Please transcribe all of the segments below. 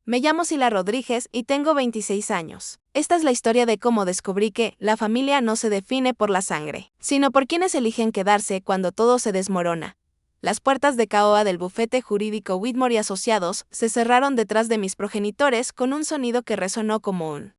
Me llamo Sila Rodríguez y tengo 26 años. Esta es la historia de cómo descubrí que la familia no se define por la sangre, sino por quienes eligen quedarse cuando todo se desmorona. Las puertas de caoba del bufete jurídico Whitmore y Asociados se cerraron detrás de mis progenitores con un sonido que resonó como un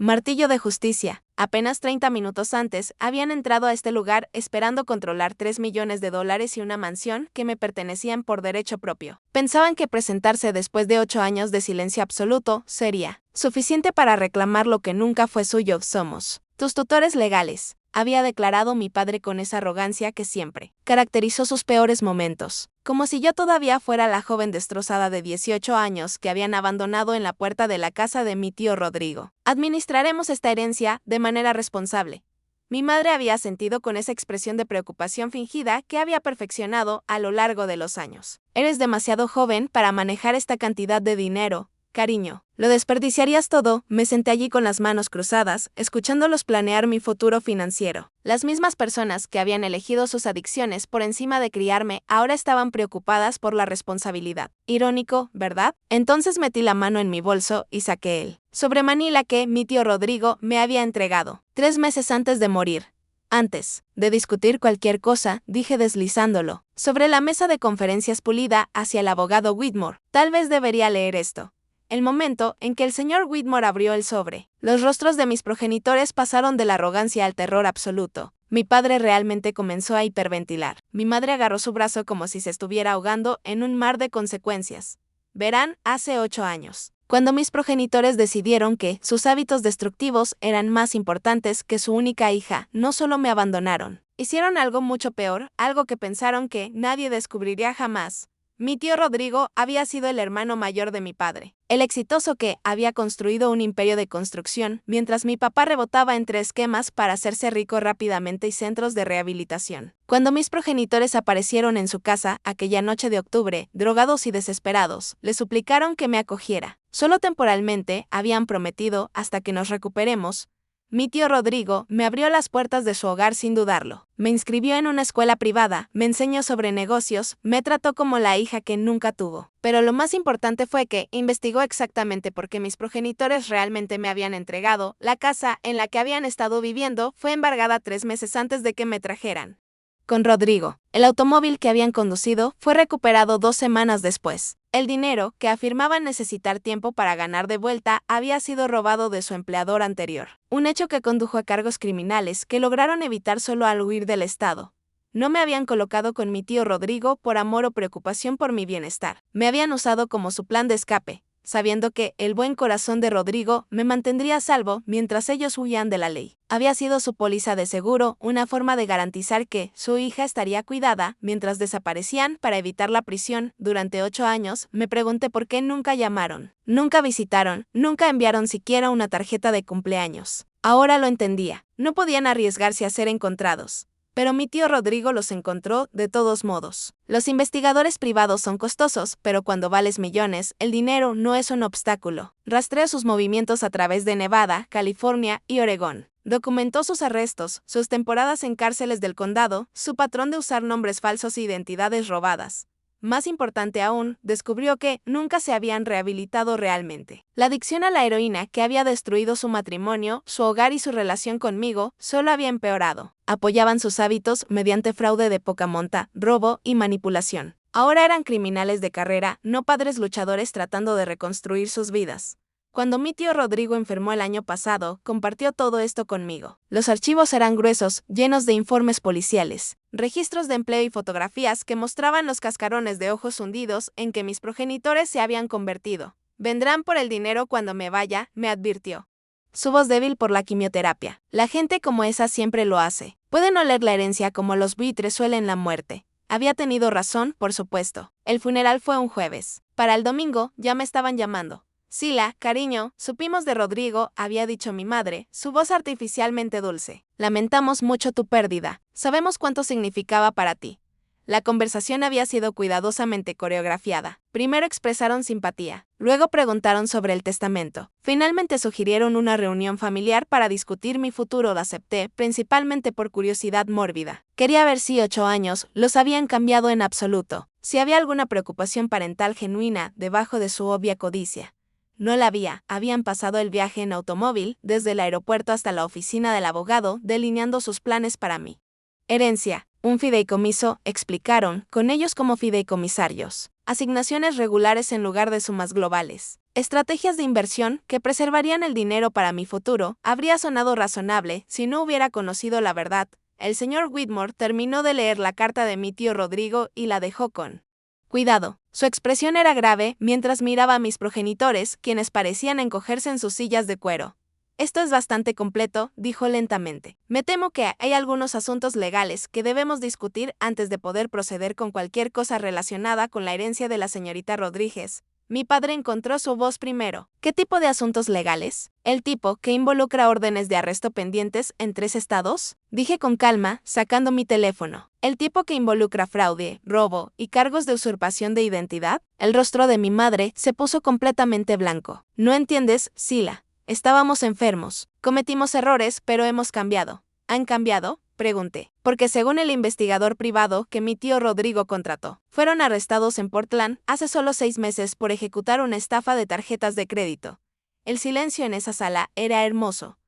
martillo de justicia. Apenas 30 minutos antes, habían entrado a este lugar esperando controlar $3 millones y una mansión que me pertenecían por derecho propio. Pensaban que presentarse después de 8 años de silencio absoluto sería suficiente para reclamar lo que nunca fue suyo. Somos tus tutores legales, había declarado mi padre con esa arrogancia que siempre caracterizó sus peores momentos, como si yo todavía fuera la joven destrozada de 18 años que habían abandonado en la puerta de la casa de mi tío Rodrigo. Administraremos esta herencia de manera responsable. Mi madre había sentido con esa expresión de preocupación fingida que había perfeccionado a lo largo de los años. Eres demasiado joven para manejar esta cantidad de dinero, cariño. Lo desperdiciarías todo. Me senté allí con las manos cruzadas, escuchándolos planear mi futuro financiero. Las mismas personas que habían elegido sus adicciones por encima de criarme ahora estaban preocupadas por la responsabilidad. Irónico, ¿verdad? Entonces metí la mano en mi bolso y saqué el sobre Manila que mi tío Rodrigo me había entregado 3 meses antes de morir. Antes de discutir cualquier cosa, dije deslizándolo sobre la mesa de conferencias pulida hacia el abogado Whitmore. Tal vez debería leer esto. El momento en que el señor Whitmore abrió el sobre, los rostros de mis progenitores pasaron de la arrogancia al terror absoluto. Mi padre realmente comenzó a hiperventilar. Mi madre agarró su brazo como si se estuviera ahogando en un mar de consecuencias. Verán, hace 8 años, cuando mis progenitores decidieron que sus hábitos destructivos eran más importantes que su única hija, no solo me abandonaron. Hicieron algo mucho peor, algo que pensaron que nadie descubriría jamás. Mi tío Rodrigo había sido el hermano mayor de mi padre, el exitoso que había construido un imperio de construcción, mientras mi papá rebotaba entre esquemas para hacerse rico rápidamente y centros de rehabilitación. Cuando mis progenitores aparecieron en su casa aquella noche de octubre, drogados y desesperados, le suplicaron que me acogiera. Solo temporalmente, habían prometido, hasta que nos recuperemos. Mi tío Rodrigo me abrió las puertas de su hogar sin dudarlo. Me inscribió en una escuela privada, me enseñó sobre negocios, me trató como la hija que nunca tuvo. Pero lo más importante fue que investigó exactamente por qué mis progenitores realmente me habían entregado. La casa en la que habían estado viviendo fue embargada 3 meses antes de que me trajeran con Rodrigo. El automóvil que habían conducido fue recuperado 2 semanas después. El dinero, que afirmaban necesitar tiempo para ganar de vuelta, había sido robado de su empleador anterior. Un hecho que condujo a cargos criminales que lograron evitar solo al huir del estado. No me habían colocado con mi tío Rodrigo por amor o preocupación por mi bienestar. Me habían usado como su plan de escape, sabiendo que el buen corazón de Rodrigo me mantendría a salvo mientras ellos huían de la ley. Había sido su póliza de seguro, una forma de garantizar que su hija estaría cuidada mientras desaparecían para evitar la prisión. Durante 8 años, me pregunté por qué nunca llamaron, nunca visitaron, nunca enviaron siquiera una tarjeta de cumpleaños. Ahora lo entendía, no podían arriesgarse a ser encontrados. Pero mi tío Rodrigo los encontró de todos modos. Los investigadores privados son costosos, pero cuando vales millones, el dinero no es un obstáculo. Rastreó sus movimientos a través de Nevada, California y Oregón. Documentó sus arrestos, sus temporadas en cárceles del condado, su patrón de usar nombres falsos e identidades robadas. Más importante aún, descubrió que nunca se habían rehabilitado realmente. La adicción a la heroína que había destruido su matrimonio, su hogar y su relación conmigo, solo había empeorado. Apoyaban sus hábitos mediante fraude de poca monta, robo y manipulación. Ahora eran criminales de carrera, no padres luchadores tratando de reconstruir sus vidas. Cuando mi tío Rodrigo enfermó el año pasado, compartió todo esto conmigo. Los archivos eran gruesos, llenos de informes policiales, registros de empleo y fotografías que mostraban los cascarones de ojos hundidos en que mis progenitores se habían convertido. Vendrán por el dinero cuando me vaya, me advirtió. Su voz débil por la quimioterapia. La gente como esa siempre lo hace. Pueden oler la herencia como los buitres suelen la muerte. Había tenido razón, por supuesto. El funeral fue un jueves. Para el domingo ya me estaban llamando. Sila, cariño, supimos de Rodrigo, había dicho mi madre, su voz artificialmente dulce. Lamentamos mucho tu pérdida. Sabemos cuánto significaba para ti. La conversación había sido cuidadosamente coreografiada. Primero expresaron simpatía, luego preguntaron sobre el testamento. Finalmente sugirieron una reunión familiar para discutir mi futuro. La acepté, principalmente por curiosidad mórbida. Quería ver si 8 años los habían cambiado en absoluto, si había alguna preocupación parental genuina debajo de su obvia codicia. No la había. Habían pasado el viaje en automóvil, desde el aeropuerto hasta la oficina del abogado, delineando sus planes para mí. Herencia, un fideicomiso, explicaron, con ellos como fideicomisarios. Asignaciones regulares en lugar de sumas globales. Estrategias de inversión que preservarían el dinero para mi futuro. Habría sonado razonable si no hubiera conocido la verdad. El señor Whitmore terminó de leer la carta de mi tío Rodrigo y la dejó con cuidado. Su expresión era grave mientras miraba a mis progenitores, quienes parecían encogerse en sus sillas de cuero. Esto es bastante completo, dijo lentamente. Me temo que hay algunos asuntos legales que debemos discutir antes de poder proceder con cualquier cosa relacionada con la herencia de la señorita Rodríguez. Mi padre encontró su voz primero. ¿Qué tipo de asuntos legales? ¿El tipo que involucra órdenes de arresto pendientes en 3 estados? Dije con calma, sacando mi teléfono. ¿El tipo que involucra fraude, robo y cargos de usurpación de identidad? El rostro de mi madre se puso completamente blanco. ¿No entiendes, Sila? Estábamos enfermos. Cometimos errores, pero hemos cambiado. ¿Han cambiado? Pregunté. Porque según el investigador privado que mi tío Rodrigo contrató, fueron arrestados en Portland hace solo 6 meses por ejecutar una estafa de tarjetas de crédito. El silencio en esa sala era hermoso.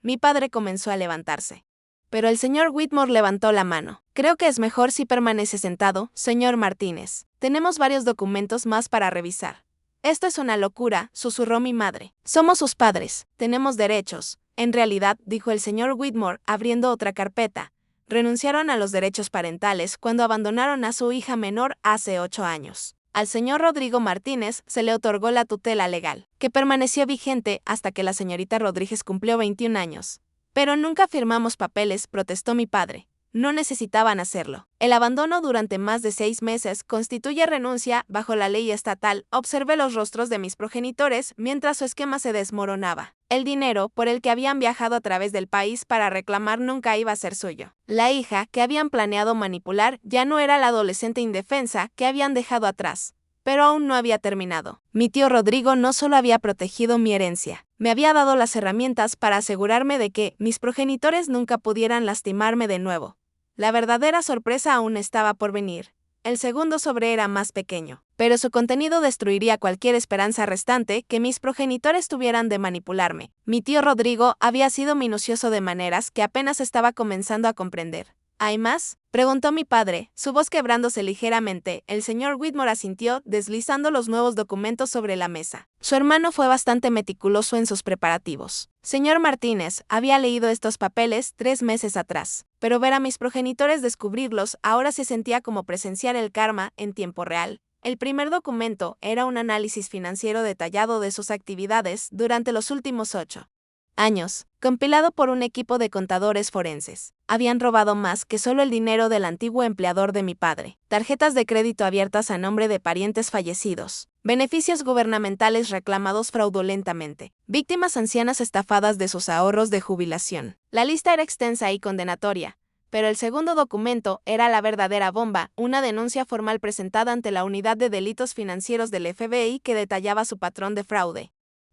Mi padre comenzó a levantarse. Pero el señor Whitmore levantó la mano. Creo que es mejor si permanece sentado, señor Martínez. Tenemos varios documentos más para revisar. Esto es una locura, susurró mi madre. Somos sus padres, tenemos derechos. En realidad, dijo el señor Whitmore, abriendo otra carpeta, renunciaron a los derechos parentales cuando abandonaron a su hija menor hace 8 años. Al señor Rodrigo Martínez se le otorgó la tutela legal, que permaneció vigente hasta que la señorita Rodríguez cumplió 21 años. Pero nunca firmamos papeles, protestó mi padre. No necesitaban hacerlo. El abandono durante más de 6 meses constituye renuncia bajo la ley estatal. Observé los rostros de mis progenitores mientras su esquema se desmoronaba. El dinero por el que habían viajado a través del país para reclamar nunca iba a ser suyo. La hija que habían planeado manipular ya no era la adolescente indefensa que habían dejado atrás. Pero aún no había terminado. Mi tío Rodrigo no solo había protegido mi herencia, me había dado las herramientas para asegurarme de que mis progenitores nunca pudieran lastimarme de nuevo. La verdadera sorpresa aún estaba por venir. El segundo sobre era más pequeño, pero su contenido destruiría cualquier esperanza restante que mis progenitores tuvieran de manipularme. Mi tío Rodrigo había sido minucioso de maneras que apenas estaba comenzando a comprender. ¿Hay más?, preguntó mi padre, su voz quebrándose ligeramente. El señor Whitmore asintió, deslizando los nuevos documentos sobre la mesa. Su hermano fue bastante meticuloso en sus preparativos. Señor Martínez había leído estos papeles 3 meses atrás, pero ver a mis progenitores descubrirlos ahora se sentía como presenciar el karma en tiempo real. El primer documento era un análisis financiero detallado de sus actividades durante los últimos 8 años, compilado por un equipo de contadores forenses. Habían robado más que solo el dinero del antiguo empleador de mi padre, tarjetas de crédito abiertas a nombre de parientes fallecidos, beneficios gubernamentales reclamados fraudulentamente, víctimas ancianas estafadas de sus ahorros de jubilación. La lista era extensa y condenatoria, pero el segundo documento era la verdadera bomba, una denuncia formal presentada ante la Unidad de Delitos Financieros del FBI que detallaba su patrón de fraude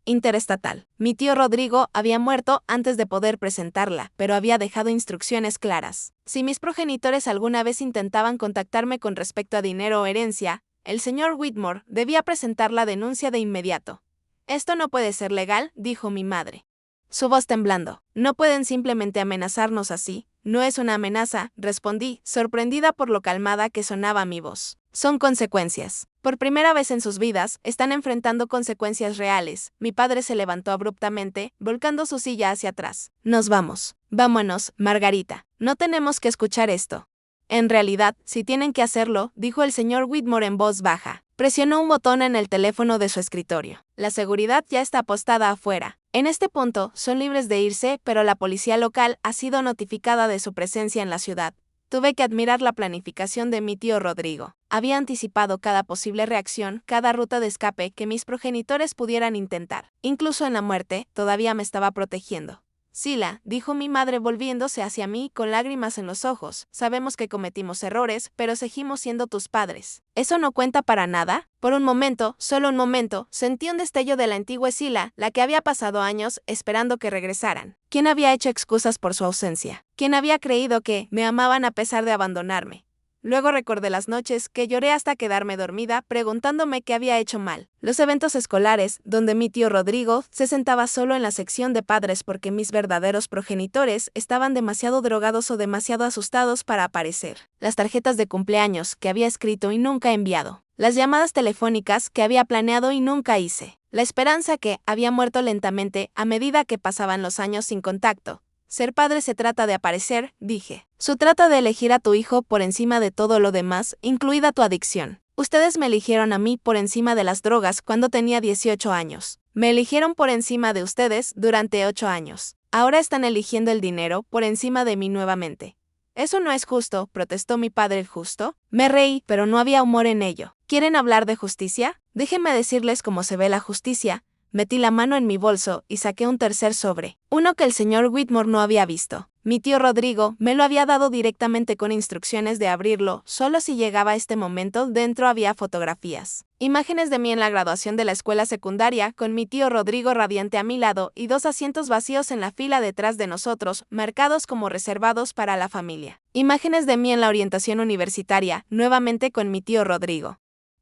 interestatal. Mi tío Rodrigo había muerto antes de poder presentarla, pero había dejado instrucciones claras. Si mis progenitores alguna vez intentaban contactarme con respecto a dinero o herencia, el señor Whitmore debía presentar la denuncia de inmediato. Esto no puede ser legal, dijo mi madre, su voz temblando. No pueden simplemente amenazarnos así. No es una amenaza, respondí, sorprendida por lo calmada que sonaba mi voz. Son consecuencias. Por primera vez en sus vidas, están enfrentando consecuencias reales. Mi padre se levantó abruptamente, volcando su silla hacia atrás. Nos vamos. Vámonos, Margarita. No tenemos que escuchar esto. En realidad, si tienen que hacerlo, dijo el señor Whitmore en voz baja. Presionó un botón en el teléfono de su escritorio. La seguridad ya está apostada afuera. En este punto, son libres de irse, pero la policía local ha sido notificada de su presencia en la ciudad. Tuve que admirar la planificación de mi tío Rodrigo. Había anticipado cada posible reacción, cada ruta de escape que mis progenitores pudieran intentar. Incluso en la muerte, todavía me estaba protegiendo. Sila, dijo mi madre volviéndose hacia mí con lágrimas en los ojos, sabemos que cometimos errores, pero seguimos siendo tus padres. ¿Eso no cuenta para nada? Por un momento, solo un momento, sentí un destello de la antigua Sila, la que había pasado años esperando que regresaran. ¿Quién había hecho excusas por su ausencia? ¿Quién había creído que me amaban a pesar de abandonarme? Luego recordé las noches que lloré hasta quedarme dormida preguntándome qué había hecho mal. Los eventos escolares, donde mi tío Rodrigo se sentaba solo en la sección de padres porque mis verdaderos progenitores estaban demasiado drogados o demasiado asustados para aparecer. Las tarjetas de cumpleaños que había escrito y nunca enviado. Las llamadas telefónicas que había planeado y nunca hice. La esperanza que había muerto lentamente a medida que pasaban los años sin contacto. Ser padre se trata de aparecer, dije. Se trata de elegir a tu hijo por encima de todo lo demás, incluida tu adicción. Ustedes me eligieron a mí por encima de las drogas cuando tenía 18 años. Me eligieron por encima de ustedes durante 8 años. Ahora están eligiendo el dinero por encima de mí nuevamente. Eso no es justo, protestó mi padre el justo. Me reí, pero no había humor en ello. ¿Quieren hablar de justicia? Déjenme decirles cómo se ve la justicia. Metí la mano en mi bolso y saqué un tercer sobre, uno que el señor Whitmore no había visto. Mi tío Rodrigo me lo había dado directamente con instrucciones de abrirlo, solo si llegaba este momento dentro había fotografías. Imágenes de mí en la graduación de la escuela secundaria, con mi tío Rodrigo radiante a mi lado y 2 asientos vacíos en la fila detrás de nosotros, marcados como reservados para la familia. Imágenes de mí en la orientación universitaria, nuevamente con mi tío Rodrigo.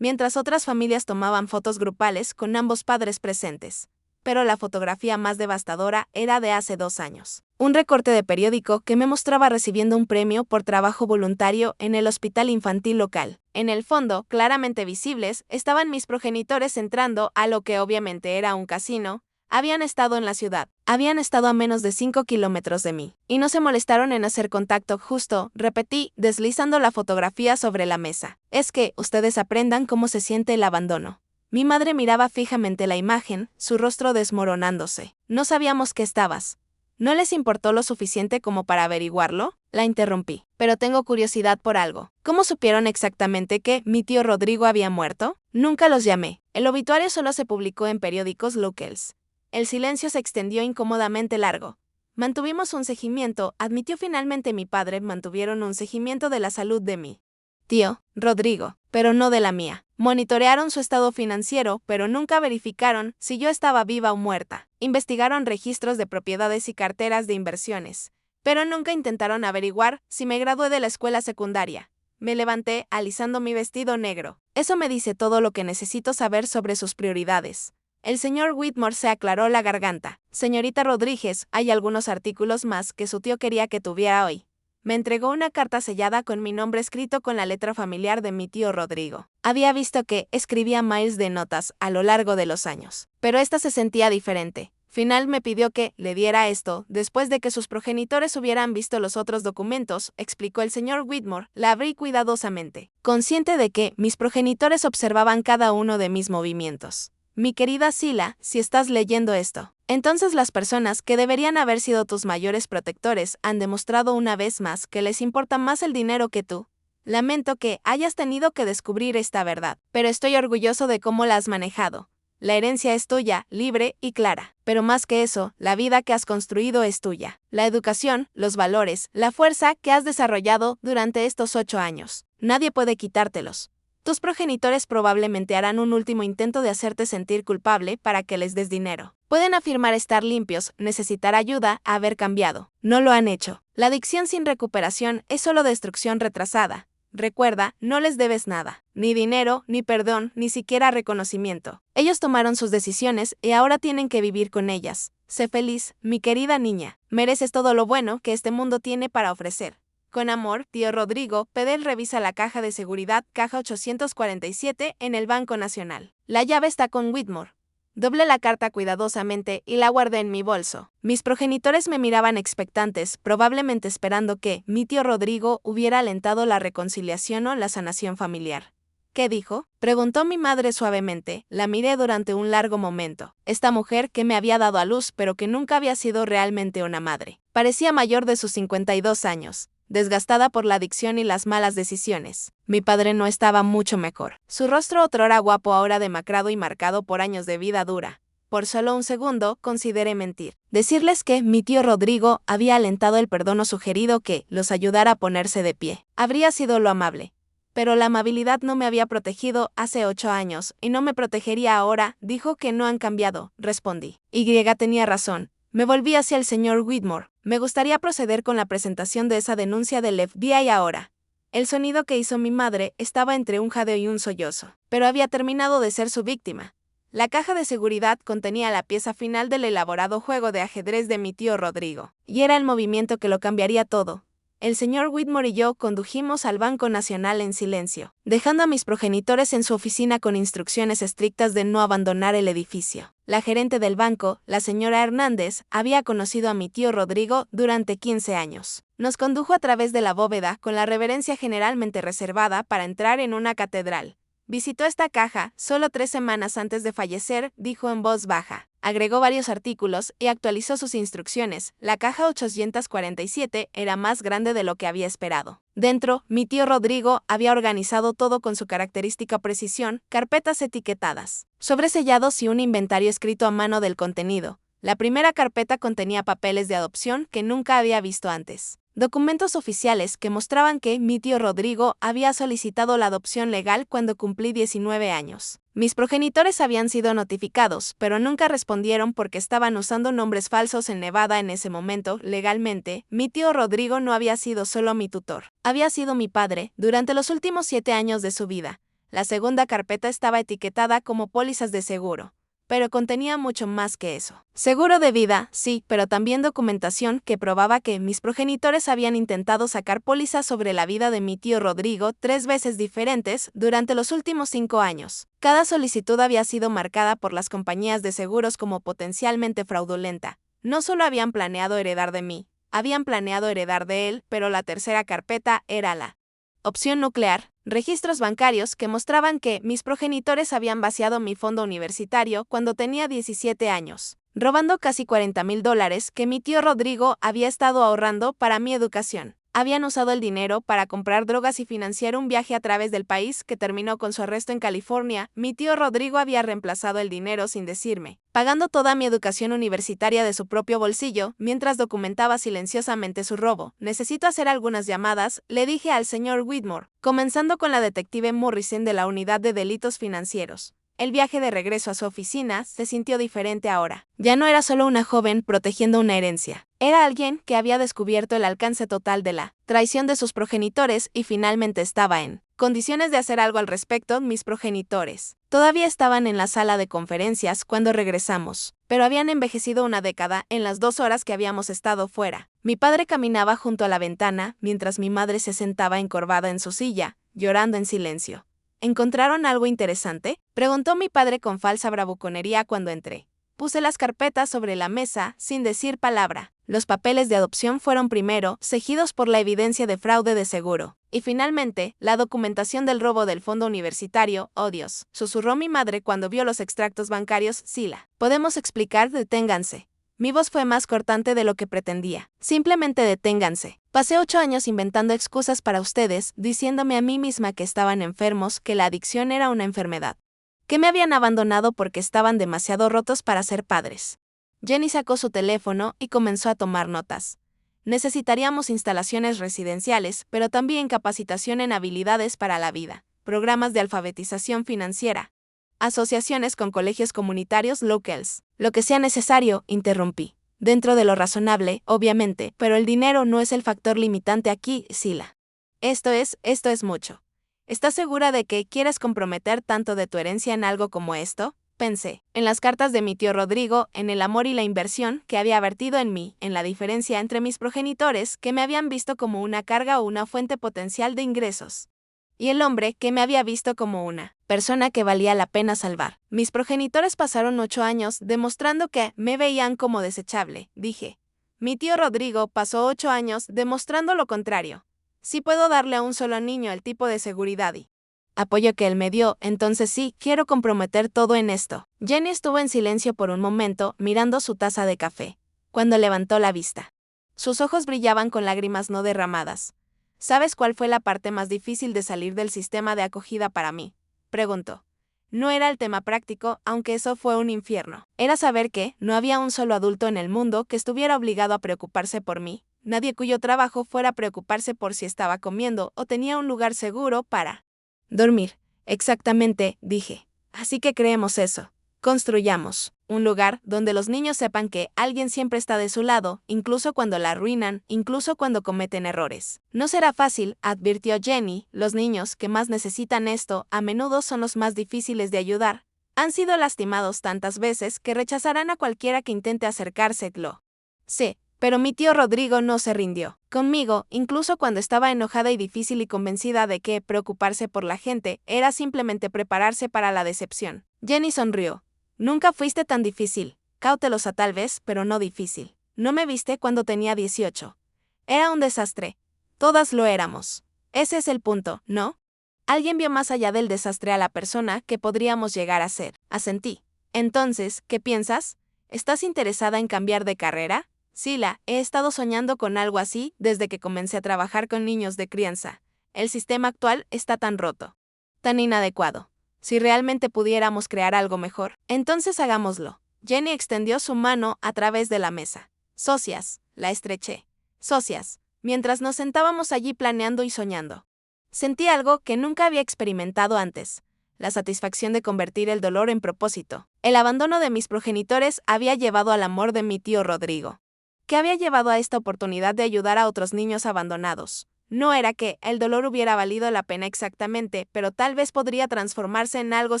Mientras otras familias tomaban fotos grupales con ambos padres presentes. Pero la fotografía más devastadora era de hace 2 años. Un recorte de periódico que me mostraba recibiendo un premio por trabajo voluntario en el hospital infantil local. En el fondo, claramente visibles, estaban mis progenitores entrando a lo que obviamente era un casino. Habían estado en la ciudad, habían estado a menos de 5 kilómetros de mí, y no se molestaron en hacer contacto justo, repetí, deslizando la fotografía sobre la mesa. Es que, ustedes aprendan cómo se siente el abandono. Mi madre miraba fijamente la imagen, su rostro desmoronándose. No sabíamos que estabas. ¿No les importó lo suficiente como para averiguarlo? La interrumpí. Pero tengo curiosidad por algo. ¿Cómo supieron exactamente que mi tío Rodrigo había muerto? Nunca los llamé. El obituario solo se publicó en periódicos locales. El silencio se extendió incómodamente largo. Mantuvimos un seguimiento, admitió finalmente mi padre, mantuvieron un seguimiento de la salud de mi tío, Rodrigo, pero no de la mía. Monitorearon su estado financiero, pero nunca verificaron si yo estaba viva o muerta. Investigaron registros de propiedades y carteras de inversiones, pero nunca intentaron averiguar si me gradué de la escuela secundaria. Me levanté, alisando mi vestido negro. Eso me dice todo lo que necesito saber sobre sus prioridades. El señor Whitmore se aclaró la garganta. Señorita Rodríguez, hay algunos artículos más que su tío quería que tuviera hoy. Me entregó una carta sellada con mi nombre escrito con la letra familiar de mi tío Rodrigo. Había visto que escribía miles de notas a lo largo de los años, pero esta se sentía diferente. Final me pidió que le diera esto, después de que sus progenitores hubieran visto los otros documentos, explicó el señor Whitmore. La abrí cuidadosamente, consciente de que mis progenitores observaban cada uno de mis movimientos. Mi querida Sila, si estás leyendo esto, entonces las personas que deberían haber sido tus mayores protectores han demostrado una vez más que les importa más el dinero que tú. Lamento que hayas tenido que descubrir esta verdad, pero estoy orgulloso de cómo la has manejado. La herencia es tuya, libre y clara, pero más que eso, la vida que has construido es tuya. La educación, los valores, la fuerza que has desarrollado durante estos 8 años. Nadie puede quitártelos. Tus progenitores probablemente harán un último intento de hacerte sentir culpable para que les des dinero. Pueden afirmar estar limpios, necesitar ayuda, haber cambiado. No lo han hecho. La adicción sin recuperación es solo destrucción retrasada. Recuerda, no les debes nada. Ni dinero, ni perdón, ni siquiera reconocimiento. Ellos tomaron sus decisiones y ahora tienen que vivir con ellas. Sé feliz, mi querida niña. Mereces todo lo bueno que este mundo tiene para ofrecer. Con amor, tío Rodrigo. Pedel revisa la caja de seguridad, caja 847, en el Banco Nacional. La llave está con Whitmore. Doblé la carta cuidadosamente y la guardé en mi bolso. Mis progenitores me miraban expectantes, probablemente esperando que mi tío Rodrigo hubiera alentado la reconciliación o la sanación familiar. ¿Qué dijo?, preguntó mi madre suavemente. La miré durante un largo momento. Esta mujer que me había dado a luz pero que nunca había sido realmente una madre. Parecía mayor de sus 52 años. Desgastada por la adicción y las malas decisiones. Mi padre no estaba mucho mejor. Su rostro otrora guapo ahora demacrado y marcado por años de vida dura. Por solo un segundo, consideré mentir. Decirles que mi tío Rodrigo había alentado el perdón o sugerido que los ayudara a ponerse de pie. Habría sido lo amable. Pero la amabilidad no me había protegido hace 8 años, y no me protegería ahora. Dijo que no han cambiado, respondí. Y tenía razón. Me volví hacia el señor Whitmore. Me gustaría proceder con la presentación de esa denuncia del FBI ahora. El sonido que hizo mi madre estaba entre un jadeo y un sollozo, pero había terminado de ser su víctima. La caja de seguridad contenía la pieza final del elaborado juego de ajedrez de mi tío Rodrigo, y era el movimiento que lo cambiaría todo. El señor Whitmore y yo condujimos al Banco Nacional en silencio, dejando a mis progenitores en su oficina con instrucciones estrictas de no abandonar el edificio. La gerente del banco, la señora Hernández, había conocido a mi tío Rodrigo durante 15 años. Nos condujo a través de la bóveda con la reverencia generalmente reservada para entrar en una catedral. Visitó esta caja solo 3 semanas antes de fallecer, dijo en voz baja. Agregó varios artículos y actualizó sus instrucciones. La caja 847 era más grande de lo que había esperado. Dentro, mi tío Rodrigo había organizado todo con su característica precisión, carpetas etiquetadas, sobresellados y un inventario escrito a mano del contenido. La primera carpeta contenía papeles de adopción que nunca había visto antes. Documentos oficiales que mostraban que mi tío Rodrigo había solicitado la adopción legal cuando cumplí 19 años. Mis progenitores habían sido notificados, pero nunca respondieron porque estaban usando nombres falsos en Nevada en ese momento. Legalmente, mi tío Rodrigo no había sido solo mi tutor. Había sido mi padre durante los últimos 7 años de su vida. La segunda carpeta estaba etiquetada como pólizas de seguro, pero contenía mucho más que eso. Seguro de vida, sí, pero también documentación que probaba que mis progenitores habían intentado sacar pólizas sobre la vida de mi tío Rodrigo 3 veces diferentes durante los últimos 5 años. Cada solicitud había sido marcada por las compañías de seguros como potencialmente fraudulenta. No solo habían planeado heredar de mí, habían planeado heredar de él, pero la tercera carpeta era la opción nuclear. Registros bancarios que mostraban que mis progenitores habían vaciado mi fondo universitario cuando tenía 17 años, robando casi $40,000 que mi tío Rodrigo había estado ahorrando para mi educación. Habían usado el dinero para comprar drogas y financiar un viaje a través del país que terminó con su arresto en California. Mi tío Rodrigo había reemplazado el dinero sin decirme, pagando toda mi educación universitaria de su propio bolsillo, mientras documentaba silenciosamente su robo. Necesito hacer algunas llamadas, le dije al señor Whitmore, comenzando con la detective Morrison de la Unidad de Delitos Financieros. El viaje de regreso a su oficina se sintió diferente ahora. Ya no era solo una joven protegiendo una herencia. Era alguien que había descubierto el alcance total de la traición de sus progenitores y finalmente estaba en condiciones de hacer algo al respecto. Mis progenitores todavía estaban en la sala de conferencias cuando regresamos, pero habían envejecido una década en las 2 horas que habíamos estado fuera. Mi padre caminaba junto a la ventana mientras mi madre se sentaba encorvada en su silla, llorando en silencio. ¿Encontraron algo interesante?, preguntó mi padre con falsa bravuconería cuando entré. Puse las carpetas sobre la mesa, sin decir palabra. Los papeles de adopción fueron primero, seguidos por la evidencia de fraude de seguro, y finalmente, la documentación del robo del fondo universitario. Oh Dios, susurró mi madre cuando vio los extractos bancarios. Sila, ¿podemos explicar? Deténganse. Mi voz fue más cortante de lo que pretendía. Simplemente deténganse. Pasé 8 años inventando excusas para ustedes, diciéndome a mí misma que estaban enfermos, que la adicción era una enfermedad, que me habían abandonado porque estaban demasiado rotos para ser padres. Jenny sacó su teléfono y comenzó a tomar notas. Necesitaríamos instalaciones residenciales, pero también capacitación en habilidades para la vida, programas de alfabetización financiera, asociaciones con colegios comunitarios locales. Lo que sea necesario, interrumpí. Dentro de lo razonable, obviamente, pero el dinero no es el factor limitante aquí, Sila. Esto es mucho. ¿Estás segura de que quieres comprometer tanto de tu herencia en algo como esto? Pensé en las cartas de mi tío Rodrigo, en el amor y la inversión que había vertido en mí, en la diferencia entre mis progenitores que me habían visto como una carga o una fuente potencial de ingresos, y el hombre que me había visto como una persona que valía la pena salvar. Mis progenitores pasaron 8 años demostrando que me veían como desechable, dije. Mi tío Rodrigo pasó 8 años demostrando lo contrario. Sí puedo darle a un solo niño el tipo de seguridad y apoyo que él me dio, entonces sí, quiero comprometer todo en esto. Jenny estuvo en silencio por un momento, mirando su taza de café, cuando levantó la vista. Sus ojos brillaban con lágrimas no derramadas. ¿Sabes cuál fue la parte más difícil de salir del sistema de acogida para mí?, preguntó. No era el tema práctico, aunque eso fue un infierno. Era saber que no había un solo adulto en el mundo que estuviera obligado a preocuparse por mí, nadie cuyo trabajo fuera preocuparse por si estaba comiendo o tenía un lugar seguro para dormir. Exactamente, dije. Así que creemos eso. Construyamos Un lugar donde los niños sepan que alguien siempre está de su lado, incluso cuando la arruinan, incluso cuando cometen errores. No será fácil, advirtió Jenny, los niños que más necesitan esto a menudo son los más difíciles de ayudar. Han sido lastimados tantas veces que rechazarán a cualquiera que intente acercárselo. Sí, pero mi tío Rodrigo no se rindió. Conmigo, incluso cuando estaba enojada y difícil y convencida de que preocuparse por la gente era simplemente prepararse para la decepción. Jenny sonrió. Nunca fuiste tan difícil, cautelosa tal vez, pero no difícil. No me viste cuando tenía 18. Era un desastre. Todas lo éramos. Ese es el punto, ¿no? Alguien vio más allá del desastre a la persona que podríamos llegar a ser. Asentí. Entonces, ¿qué piensas? ¿Estás interesada en cambiar de carrera? Sila, he estado soñando con algo así desde que comencé a trabajar con niños de crianza. El sistema actual está tan roto, tan inadecuado. Si realmente pudiéramos crear algo mejor, entonces hagámoslo. Jenny extendió su mano a través de la mesa. Socias, la estreché. Socias, mientras nos sentábamos allí planeando y soñando. Sentí algo que nunca había experimentado antes. La satisfacción de convertir el dolor en propósito. El abandono de mis progenitores había llevado al amor de mi tío Rodrigo, que había llevado a esta oportunidad de ayudar a otros niños abandonados. No era que el dolor hubiera valido la pena exactamente, pero tal vez podría transformarse en algo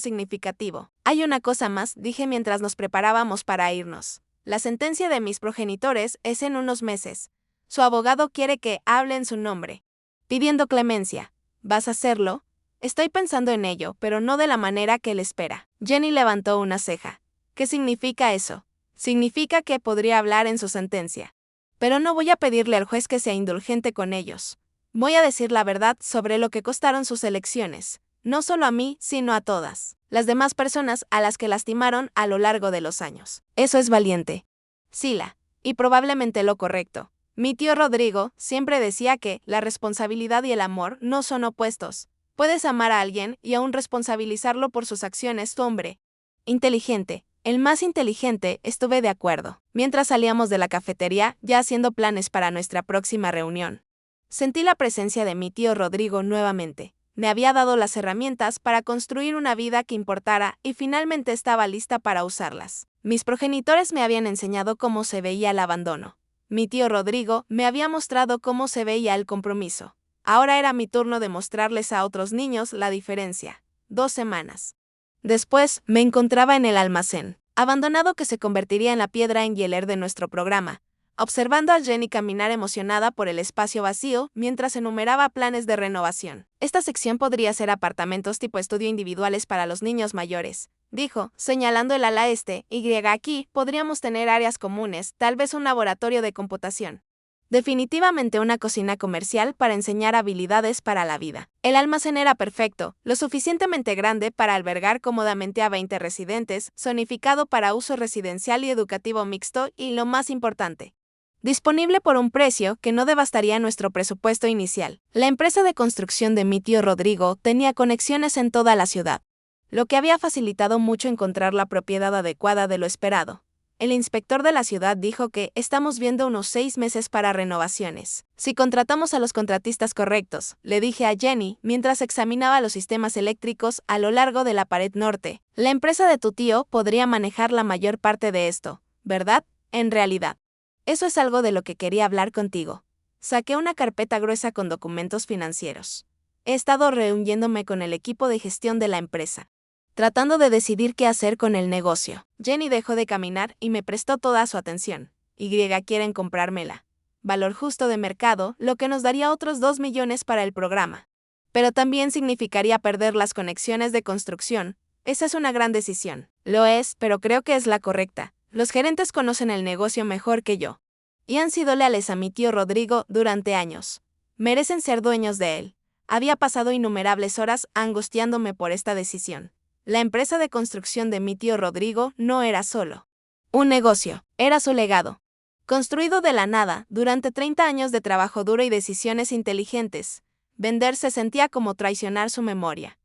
significativo. Hay una cosa más, dije mientras nos preparábamos para irnos. La sentencia de mis progenitores es en unos meses. Su abogado quiere que hable en su nombre, pidiendo clemencia. ¿Vas a hacerlo? Estoy pensando en ello, pero no de la manera que él espera. Jenny levantó una ceja. ¿Qué significa eso? Significa que podría hablar en su sentencia. Pero no voy a pedirle al juez que sea indulgente con ellos. Voy a decir la verdad sobre lo que costaron sus elecciones, no solo a mí, sino a todas las demás personas a las que lastimaron a lo largo de los años. Eso es valiente. Sila, y probablemente lo correcto. Mi tío Rodrigo siempre decía que la responsabilidad y el amor no son opuestos. Puedes amar a alguien y aún responsabilizarlo por sus acciones, hombre. Inteligente. El más inteligente, estuve de acuerdo. Mientras salíamos de la cafetería, ya haciendo planes para nuestra próxima reunión. Sentí la presencia de mi tío Rodrigo nuevamente. Me había dado las herramientas para construir una vida que importara y finalmente estaba lista para usarlas. Mis progenitores me habían enseñado cómo se veía el abandono. Mi tío Rodrigo me había mostrado cómo se veía el compromiso. Ahora era mi turno de mostrarles a otros niños la diferencia. 2 semanas después, me encontraba en el almacén, abandonado que se convertiría en la piedra angular de nuestro programa, observando a Jenny caminar emocionada por el espacio vacío mientras enumeraba planes de renovación. Esta sección podría ser apartamentos tipo estudio individuales para los niños mayores, dijo, señalando el ala este, y aquí podríamos tener áreas comunes, tal vez un laboratorio de computación. Definitivamente una cocina comercial para enseñar habilidades para la vida. El almacén era perfecto, lo suficientemente grande para albergar cómodamente a 20 residentes, zonificado para uso residencial y educativo mixto y, lo más importante, disponible por un precio que no devastaría nuestro presupuesto inicial. La empresa de construcción de mi tío Rodrigo tenía conexiones en toda la ciudad, lo que había facilitado mucho encontrar la propiedad adecuada de lo esperado. El inspector de la ciudad dijo que estamos viendo unos 6 meses para renovaciones. Si contratamos a los contratistas correctos, le dije a Jenny mientras examinaba los sistemas eléctricos a lo largo de la pared norte, la empresa de tu tío podría manejar la mayor parte de esto, ¿verdad? En realidad. Eso es algo de lo que quería hablar contigo. Saqué una carpeta gruesa con documentos financieros. He estado reuniéndome con el equipo de gestión de la empresa, tratando de decidir qué hacer con el negocio. Jenny dejó de caminar y me prestó toda su atención. Quieren comprármela. Valor justo de mercado, lo que nos daría otros 2 millones para el programa. Pero también significaría perder las conexiones de construcción. Esa es una gran decisión. Lo es, pero creo que es la correcta. Los gerentes conocen el negocio mejor que yo. Y han sido leales a mi tío Rodrigo durante años. Merecen ser dueños de él. Había pasado innumerables horas angustiándome por esta decisión. La empresa de construcción de mi tío Rodrigo no era solo un negocio, era su legado. Construido de la nada, durante 30 años de trabajo duro y decisiones inteligentes, vender se sentía como traicionar su memoria.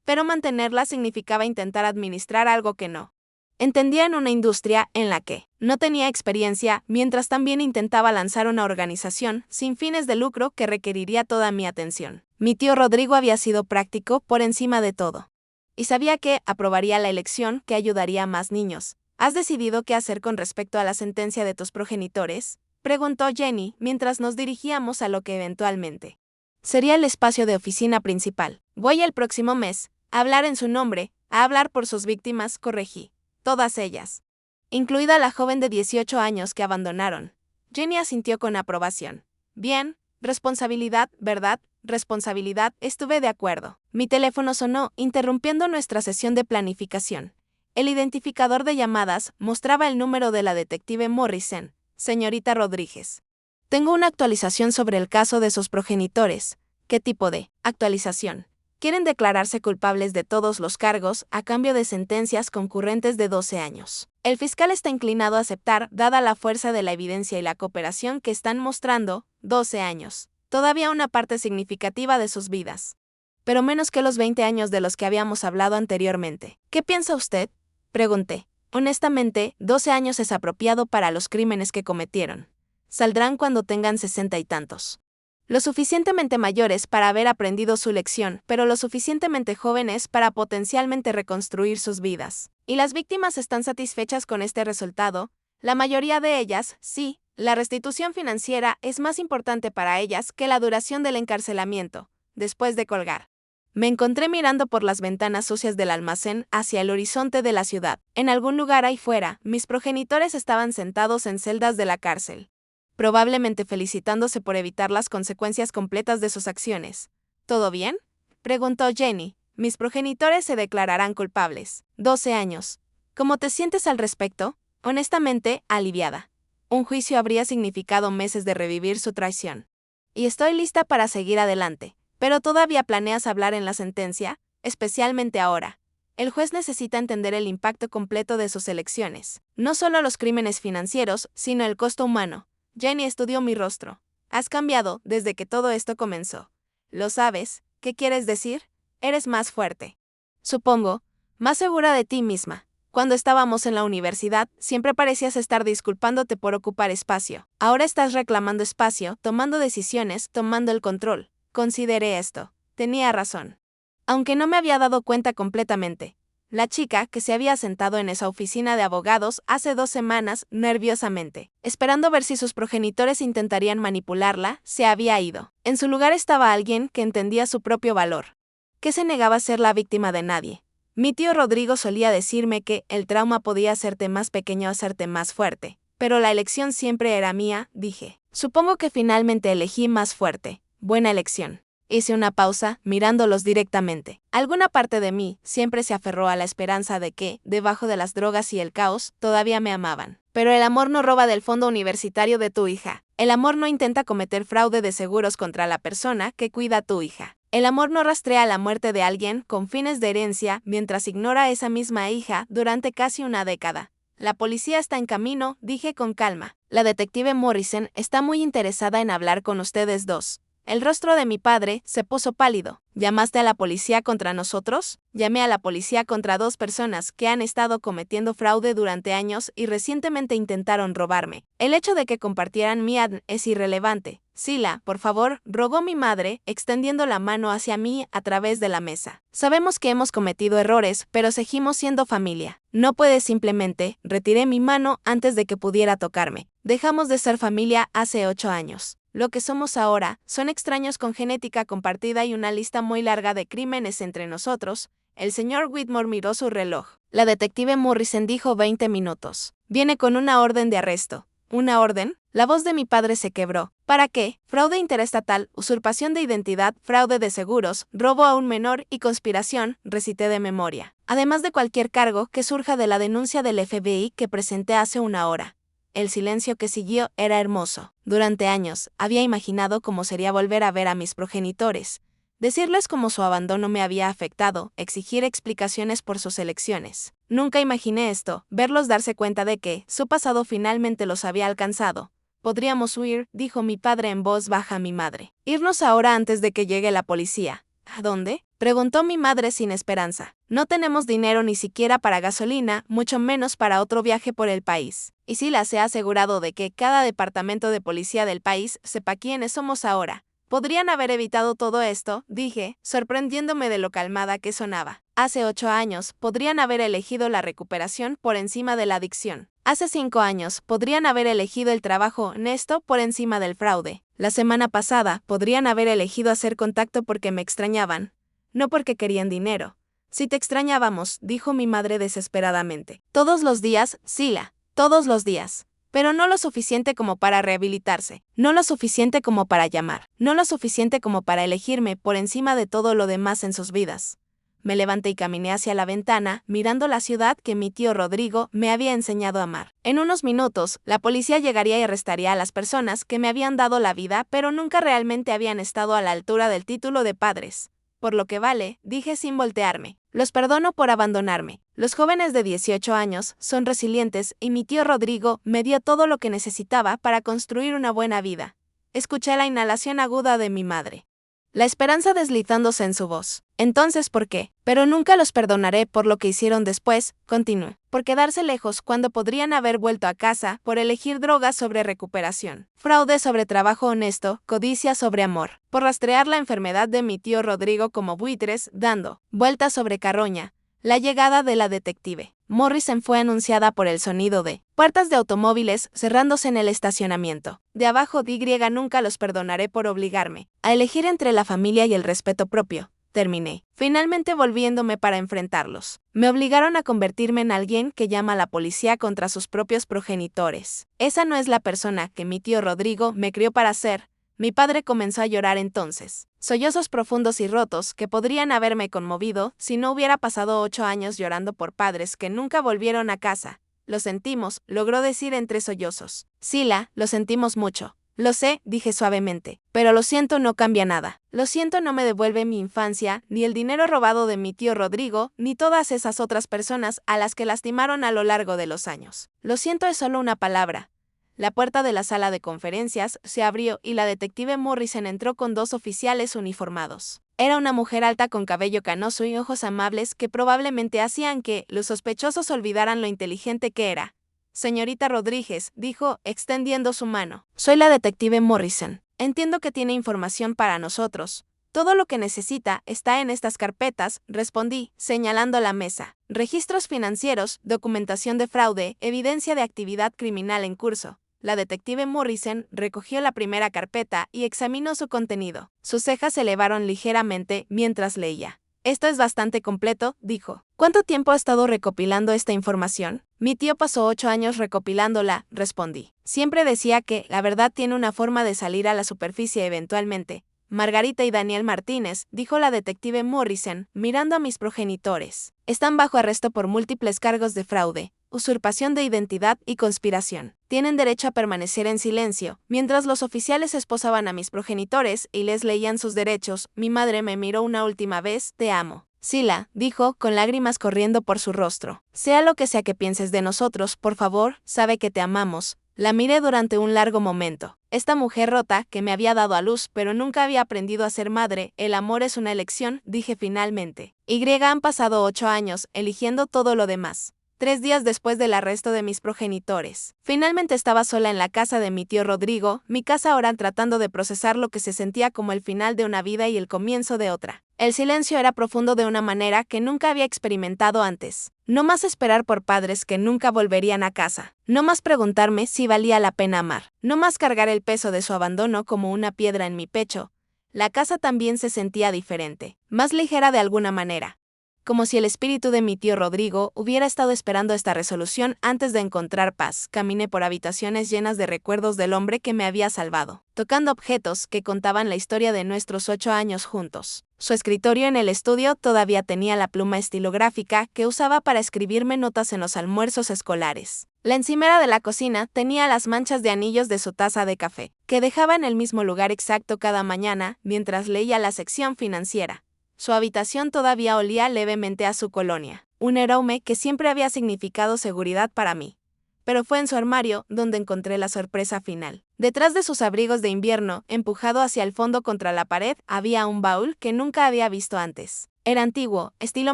Pero mantenerla significaba intentar administrar algo que no entendía en una industria en la que no tenía experiencia, mientras también intentaba lanzar una organización sin fines de lucro que requeriría toda mi atención. Mi tío Rodrigo había sido práctico por encima de todo. Y sabía que aprobaría la elección que ayudaría a más niños, ¿Has decidido qué hacer con respecto a la sentencia de tus progenitores?, preguntó Jenny mientras nos dirigíamos a lo que eventualmente sería el espacio de oficina principal. Voy el próximo mes a hablar en su nombre, a hablar por sus víctimas, corregí. Todas ellas, incluida la joven de 18 años que abandonaron. Jenny asintió con aprobación. Bien, responsabilidad, ¿verdad? Responsabilidad, estuve de acuerdo. Mi teléfono sonó, interrumpiendo nuestra sesión de planificación. El identificador de llamadas mostraba el número de la detective Morrison. Señorita Rodríguez. Tengo una actualización sobre el caso de sus progenitores. ¿Qué tipo de actualización? Quieren declararse culpables de todos los cargos a cambio de sentencias concurrentes de 12 años. El fiscal está inclinado a aceptar, dada la fuerza de la evidencia y la cooperación que están mostrando, 12 años. Todavía una parte significativa de sus vidas. Pero menos que los 20 años de los que habíamos hablado anteriormente. ¿Qué piensa usted?, pregunté. Honestamente, 12 años es apropiado para los crímenes que cometieron. Saldrán cuando tengan 60 y tantos. Lo suficientemente mayores para haber aprendido su lección, pero lo suficientemente jóvenes para potencialmente reconstruir sus vidas. ¿Y las víctimas están satisfechas con este resultado? La mayoría de ellas, sí. La restitución financiera es más importante para ellas que la duración del encarcelamiento, después de colgar. Me encontré mirando por las ventanas sucias del almacén hacia el horizonte de la ciudad. En algún lugar ahí fuera, mis progenitores estaban sentados en celdas de la cárcel, probablemente felicitándose por evitar las consecuencias completas de sus acciones. ¿Todo bien?, preguntó Jenny. Mis progenitores se declararán culpables. 12 años. ¿Cómo te sientes al respecto? Honestamente, aliviada. Un juicio habría significado meses de revivir su traición. Y estoy lista para seguir adelante. Pero todavía planeas hablar en la sentencia, especialmente ahora. El juez necesita entender el impacto completo de sus elecciones. No solo los crímenes financieros, sino el costo humano. Jenny estudió mi rostro. Has cambiado desde que todo esto comenzó. ¿Lo sabes? ¿Qué quieres decir? Eres más fuerte. Supongo, más segura de ti misma. Cuando estábamos en la universidad, siempre parecías estar disculpándote por ocupar espacio. Ahora estás reclamando espacio, tomando decisiones, tomando el control. Consideré esto. Tenía razón. Aunque no me había dado cuenta completamente. La chica, que se había sentado en esa oficina de abogados hace 2 semanas, nerviosamente, esperando ver si sus progenitores intentarían manipularla, se había ido. En su lugar estaba alguien que entendía su propio valor, que se negaba a ser la víctima de nadie. Mi tío Rodrigo solía decirme que el trauma podía hacerte más pequeño o hacerte más fuerte. Pero la elección siempre era mía, dije. Supongo que finalmente elegí más fuerte. Buena elección. Hice una pausa, mirándolos directamente. Alguna parte de mí siempre se aferró a la esperanza de que, debajo de las drogas y el caos, todavía me amaban. Pero el amor no roba del fondo universitario de tu hija. El amor no intenta cometer fraude de seguros contra la persona que cuida a tu hija. El amor no rastrea la muerte de alguien con fines de herencia mientras ignora a esa misma hija durante casi una década. La policía está en camino, dije con calma. La detective Morrison está muy interesada en hablar con ustedes dos. El rostro de mi padre se puso pálido. ¿Llamaste a la policía contra nosotros? Llamé a la policía contra 2 personas que han estado cometiendo fraude durante años y recientemente intentaron robarme. El hecho de que compartieran mi ADN es irrelevante. Sila, por favor, rogó mi madre, extendiendo la mano hacia mí a través de la mesa. Sabemos que hemos cometido errores, pero seguimos siendo familia. No puedes simplemente, retiré mi mano antes de que pudiera tocarme. Dejamos de ser familia hace 8 años. Lo que somos ahora son extraños con genética compartida y una lista muy larga de crímenes entre nosotros. El señor Whitmore miró su reloj. La detective Morrison dijo 20 minutos. Viene con una orden de arresto. ¿Una orden? La voz de mi padre se quebró. ¿Para qué? Fraude interestatal, usurpación de identidad, fraude de seguros, robo a un menor y conspiración, recité de memoria. Además de cualquier cargo que surja de la denuncia del FBI que presenté hace 1 hora. El silencio que siguió era hermoso. Durante años, había imaginado cómo sería volver a ver a mis progenitores, decirles cómo su abandono me había afectado, exigir explicaciones por sus elecciones. Nunca imaginé esto, verlos darse cuenta de que su pasado finalmente los había alcanzado. Podríamos huir, dijo mi padre en voz baja a mi madre. Irnos ahora antes de que llegue la policía. ¿A dónde?, preguntó mi madre sin esperanza. No tenemos dinero ni siquiera para gasolina, mucho menos para otro viaje por el país. Y Sila se ha asegurado de que cada departamento de policía del país sepa quiénes somos ahora. Podrían haber evitado todo esto, dije, sorprendiéndome de lo calmada que sonaba. Hace 8 años, podrían haber elegido la recuperación por encima de la adicción. Hace 5 años, podrían haber elegido el trabajo honesto por encima del fraude. La semana pasada, podrían haber elegido hacer contacto porque me extrañaban, no porque querían dinero. Si te extrañábamos, dijo mi madre desesperadamente. Todos los días, Sila, todos los días. Pero no lo suficiente como para rehabilitarse, no lo suficiente como para llamar, no lo suficiente como para elegirme por encima de todo lo demás en sus vidas. Me levanté y caminé hacia la ventana, mirando la ciudad que mi tío Rodrigo me había enseñado a amar. En unos minutos, la policía llegaría y arrestaría a las personas que me habían dado la vida, pero nunca realmente habían estado a la altura del título de padres. Por lo que vale, dije sin voltearme. Los perdono por abandonarme. Los jóvenes de 18 años son resilientes y mi tío Rodrigo me dio todo lo que necesitaba para construir una buena vida. Escuché la inhalación aguda de mi madre. La esperanza deslizándose en su voz. Entonces, ¿por qué? Pero nunca los perdonaré por lo que hicieron después, continuó. Por quedarse lejos cuando podrían haber vuelto a casa, por elegir drogas sobre recuperación, fraude sobre trabajo honesto, codicia sobre amor, por rastrear la enfermedad de mi tío Rodrigo como buitres, dando vueltas sobre carroña. La llegada de la detective Morrison fue anunciada por el sonido de puertas de automóviles cerrándose en el estacionamiento. De abajo de Y nunca los perdonaré por obligarme a elegir entre la familia y el respeto propio. Terminé, finalmente volviéndome para enfrentarlos. Me obligaron a convertirme en alguien que llama a la policía contra sus propios progenitores. Esa no es la persona que mi tío Rodrigo me crió para ser. Mi padre comenzó a llorar entonces. Sollozos profundos y rotos que podrían haberme conmovido si no hubiera pasado 8 años llorando por padres que nunca volvieron a casa. Lo sentimos, logró decir entre sollozos. Sila, lo sentimos mucho. Lo sé, dije suavemente, pero lo siento no cambia nada. Lo siento no me devuelve mi infancia, ni el dinero robado de mi tío Rodrigo, ni todas esas otras personas a las que lastimaron a lo largo de los años. Lo siento es solo una palabra. La puerta de la sala de conferencias se abrió y la detective Morrison entró con 2 oficiales uniformados. Era una mujer alta con cabello canoso y ojos amables que probablemente hacían que los sospechosos olvidaran lo inteligente que era. Señorita Rodríguez, dijo, extendiendo su mano. Soy la detective Morrison. Entiendo que tiene información para nosotros. Todo lo que necesita está en estas carpetas, respondí, señalando la mesa. Registros financieros, documentación de fraude, evidencia de actividad criminal en curso. La detective Morrison recogió la primera carpeta y examinó su contenido. Sus cejas se elevaron ligeramente mientras leía. Esto es bastante completo, dijo. ¿Cuánto tiempo ha estado recopilando esta información? Mi tío pasó 8 años recopilándola, respondí. Siempre decía que la verdad tiene una forma de salir a la superficie eventualmente. Margarita y Daniel Martínez, dijo la detective Morrison, mirando a mis progenitores. Están bajo arresto por múltiples cargos de fraude, usurpación de identidad y conspiración. Tienen derecho a permanecer en silencio. Mientras los oficiales esposaban a mis progenitores y les leían sus derechos, mi madre me miró una última vez, te amo. Sila, dijo, con lágrimas corriendo por su rostro. Sea lo que sea que pienses de nosotros, por favor, sabe que te amamos. La miré durante un largo momento. Esta mujer rota, que me había dado a luz pero nunca había aprendido a ser madre, el amor es una elección, dije finalmente. Han pasado 8 años, eligiendo todo lo demás. 3 días después del arresto de mis progenitores. Finalmente estaba sola en la casa de mi tío Rodrigo, mi casa ahora tratando de procesar lo que se sentía como el final de una vida y el comienzo de otra. El silencio era profundo de una manera que nunca había experimentado antes. No más esperar por padres que nunca volverían a casa. No más preguntarme si valía la pena amar. No más cargar el peso de su abandono como una piedra en mi pecho. La casa también se sentía diferente, más ligera de alguna manera. Como si el espíritu de mi tío Rodrigo hubiera estado esperando esta resolución antes de encontrar paz. Caminé por habitaciones llenas de recuerdos del hombre que me había salvado, tocando objetos que contaban la historia de nuestros 8 años juntos. Su escritorio en el estudio todavía tenía la pluma estilográfica que usaba para escribirme notas en los almuerzos escolares. La encimera de la cocina tenía las manchas de anillos de su taza de café, que dejaba en el mismo lugar exacto cada mañana mientras leía la sección financiera. Su habitación todavía olía levemente a su colonia, un aroma que siempre había significado seguridad para mí. Pero fue en su armario donde encontré la sorpresa final. Detrás de sus abrigos de invierno, empujado hacia el fondo contra la pared, había un baúl que nunca había visto antes. Era antiguo, estilo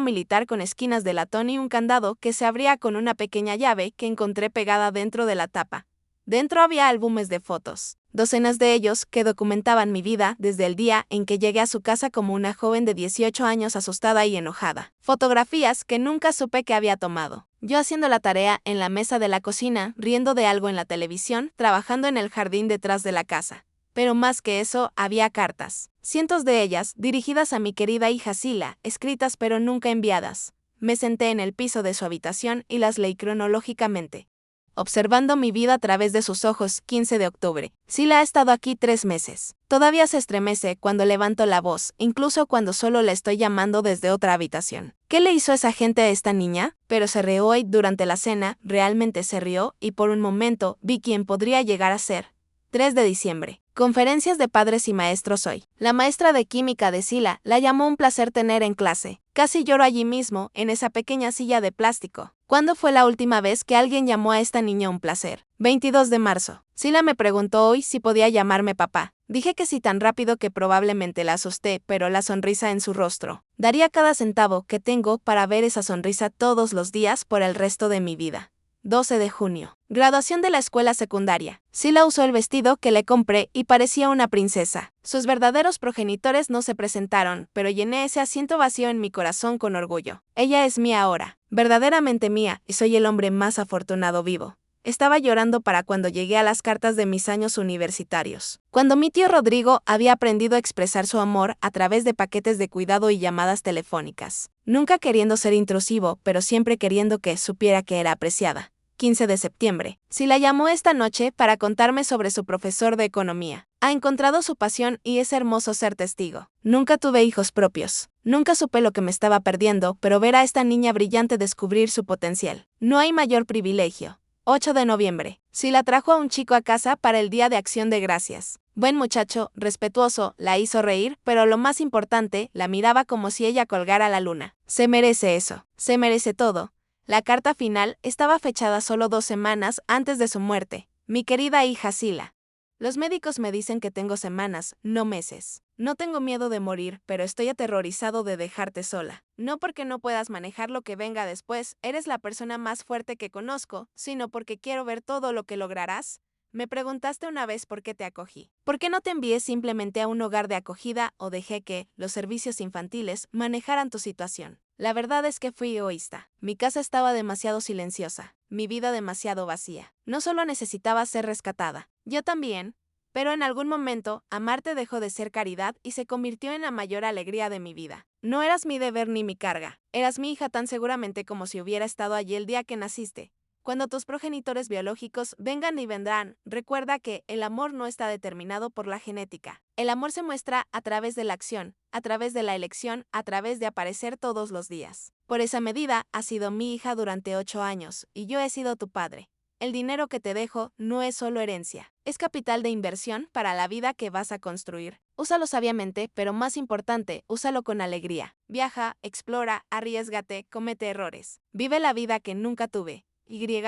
militar con esquinas de latón y un candado que se abría con una pequeña llave que encontré pegada dentro de la tapa. Dentro había álbumes de fotos. docenas de ellos que documentaban mi vida desde el día en que llegué a su casa como una joven de 18 años asustada y enojada. Fotografías que nunca supe que había tomado. Yo haciendo la tarea en la mesa de la cocina, riendo de algo en la televisión, trabajando en el jardín detrás de la casa. Pero más que eso, había cartas. Cientos de ellas, dirigidas a mi querida hija Sila, escritas pero nunca enviadas. Me senté en el piso de su habitación y las leí cronológicamente, observando mi vida a través de sus ojos. 15 de octubre. Sila ha estado aquí 3 meses. Todavía se estremece cuando levanto la voz, incluso cuando solo la estoy llamando desde otra habitación. ¿Qué le hizo esa gente a esta niña? Pero se rió hoy durante la cena, realmente se rió, y por un momento vi quién podría llegar a ser. 3 de diciembre. Conferencias de padres y maestros hoy. La maestra de química de Sila la llamó un placer tener en clase. Casi lloro allí mismo, en esa pequeña silla de plástico. ¿Cuándo fue la última vez que alguien llamó a esta niña un placer? 22 de marzo. Sila me preguntó hoy si podía llamarme papá. Dije que sí tan rápido que probablemente la asusté, pero la sonrisa en su rostro. Daría cada centavo que tengo para ver esa sonrisa todos los días por el resto de mi vida. 12 de junio. Graduación de la escuela secundaria. Sila usó el vestido que le compré y parecía una princesa. Sus verdaderos progenitores no se presentaron, pero llené ese asiento vacío en mi corazón con orgullo. Ella es mía ahora, verdaderamente mía, y soy el hombre más afortunado vivo. Estaba llorando para cuando llegué a las cartas de mis años universitarios. Cuando mi tío Rodrigo había aprendido a expresar su amor a través de paquetes de cuidado y llamadas telefónicas. Nunca queriendo ser intrusivo, pero siempre queriendo que supiera que era apreciada. 15 de septiembre. Sila llamó esta noche para contarme sobre su profesor de economía. Ha encontrado su pasión y es hermoso ser testigo. Nunca tuve hijos propios. Nunca supe lo que me estaba perdiendo, pero ver a esta niña brillante descubrir su potencial. No hay mayor privilegio. 8 de noviembre. Sila trajo a un chico a casa para el Día de Acción de Gracias. Buen muchacho, respetuoso, la hizo reír, pero lo más importante, la miraba como si ella colgara la luna. Se merece eso. Se merece todo. La carta final estaba fechada solo 2 semanas antes de su muerte. Mi querida hija Sila. Los médicos me dicen que tengo semanas, no meses. No tengo miedo de morir, pero estoy aterrorizado de dejarte sola. No porque no puedas manejar lo que venga después, eres la persona más fuerte que conozco, sino porque quiero ver todo lo que lograrás. Me preguntaste una vez por qué te acogí. ¿Por qué no te envié simplemente a un hogar de acogida o dejé que los servicios infantiles manejaran tu situación? La verdad es que fui egoísta. Mi casa estaba demasiado silenciosa, mi vida demasiado vacía. No solo necesitaba ser rescatada, yo también. Pero en algún momento, amarte dejó de ser caridad y se convirtió en la mayor alegría de mi vida. No eras mi deber ni mi carga, eras mi hija tan seguramente como si hubiera estado allí el día que naciste. Cuando tus progenitores biológicos vengan y vendrán, recuerda que el amor no está determinado por la genética. El amor se muestra a través de la acción, a través de la elección, a través de aparecer todos los días. Por esa medida, has sido mi hija durante 8 años, y yo he sido tu padre. El dinero que te dejo no es solo herencia, es capital de inversión para la vida que vas a construir. Úsalo sabiamente, pero más importante, úsalo con alegría. Viaja, explora, arriésgate, comete errores. Vive la vida que nunca tuve.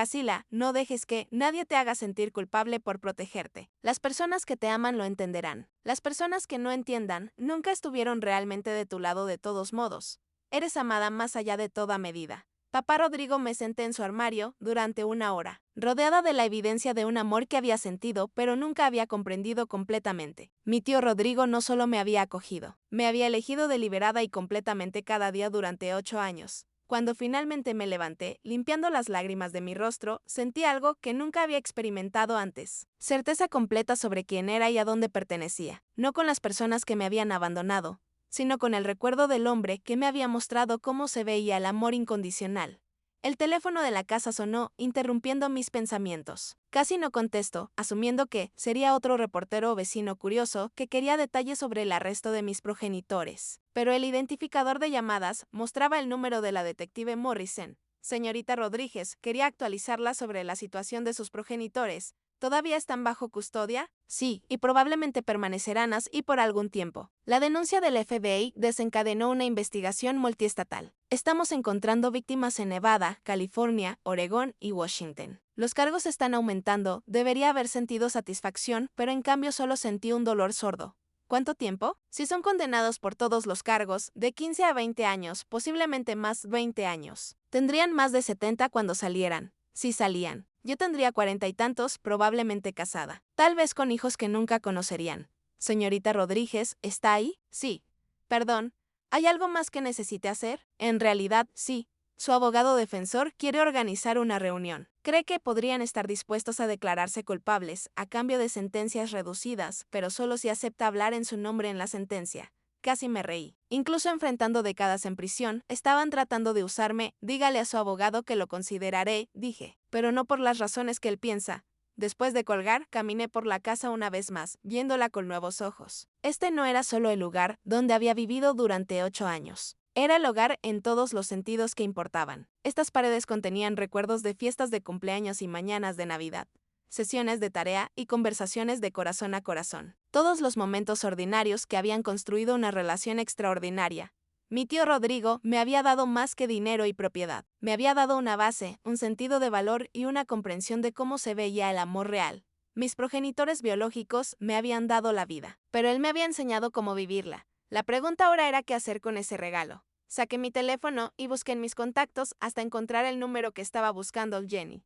Sila, no dejes que nadie te haga sentir culpable por protegerte. Las personas que te aman lo entenderán. Las personas que no entiendan nunca estuvieron realmente de tu lado de todos modos. Eres amada más allá de toda medida. Papá Rodrigo me senté en su armario durante 1 hora, rodeada de la evidencia de un amor que había sentido pero nunca había comprendido completamente. Mi tío Rodrigo no solo me había acogido, me había elegido deliberada y completamente cada día durante 8 años. Cuando finalmente me levanté, limpiando las lágrimas de mi rostro, sentí algo que nunca había experimentado antes. Certeza completa sobre quién era y a dónde pertenecía. No con las personas que me habían abandonado, sino con el recuerdo del hombre que me había mostrado cómo se veía el amor incondicional. El teléfono de la casa sonó, interrumpiendo mis pensamientos. Casi no contesto, asumiendo que sería otro reportero o vecino curioso que quería detalles sobre el arresto de mis progenitores. Pero el identificador de llamadas mostraba el número de la detective Morrison. Señorita Rodríguez, quería actualizarla sobre la situación de sus progenitores. ¿Todavía están bajo custodia? Sí, y probablemente permanecerán así por algún tiempo. La denuncia del FBI desencadenó una investigación multiestatal. Estamos encontrando víctimas en Nevada, California, Oregón y Washington. Los cargos están aumentando, debería haber sentido satisfacción, pero en cambio solo sentí un dolor sordo. ¿Cuánto tiempo? Si son condenados por todos los cargos, de 15 a 20 años, posiblemente más 20 años. Tendrían más de 70 cuando salieran. Si salían. Yo tendría 40 y tantos, probablemente casada. Tal vez con hijos que nunca conocerían. Señorita Rodríguez, ¿está ahí? Sí. Perdón. ¿Hay algo más que necesite hacer? En realidad, sí. Su abogado defensor quiere organizar una reunión. Cree que podrían estar dispuestos a declararse culpables a cambio de sentencias reducidas, pero solo si acepta hablar en su nombre en la sentencia. Casi me reí. Incluso enfrentando décadas en prisión, estaban tratando de usarme. Dígale a su abogado que lo consideraré, dije, pero no por las razones que él piensa. Después de colgar, caminé por la casa una vez más, viéndola con nuevos ojos. Este no era solo el lugar donde había vivido durante 8 años. Era el hogar en todos los sentidos que importaban. Estas paredes contenían recuerdos de fiestas de cumpleaños y mañanas de Navidad, sesiones de tarea y conversaciones de corazón a corazón. Todos los momentos ordinarios que habían construido una relación extraordinaria. Mi tío Rodrigo me había dado más que dinero y propiedad. Me había dado una base, un sentido de valor y una comprensión de cómo se veía el amor real. Mis progenitores biológicos me habían dado la vida, pero él me había enseñado cómo vivirla. La pregunta ahora era qué hacer con ese regalo. Saqué mi teléfono y busqué en mis contactos hasta encontrar el número que estaba buscando Jenny.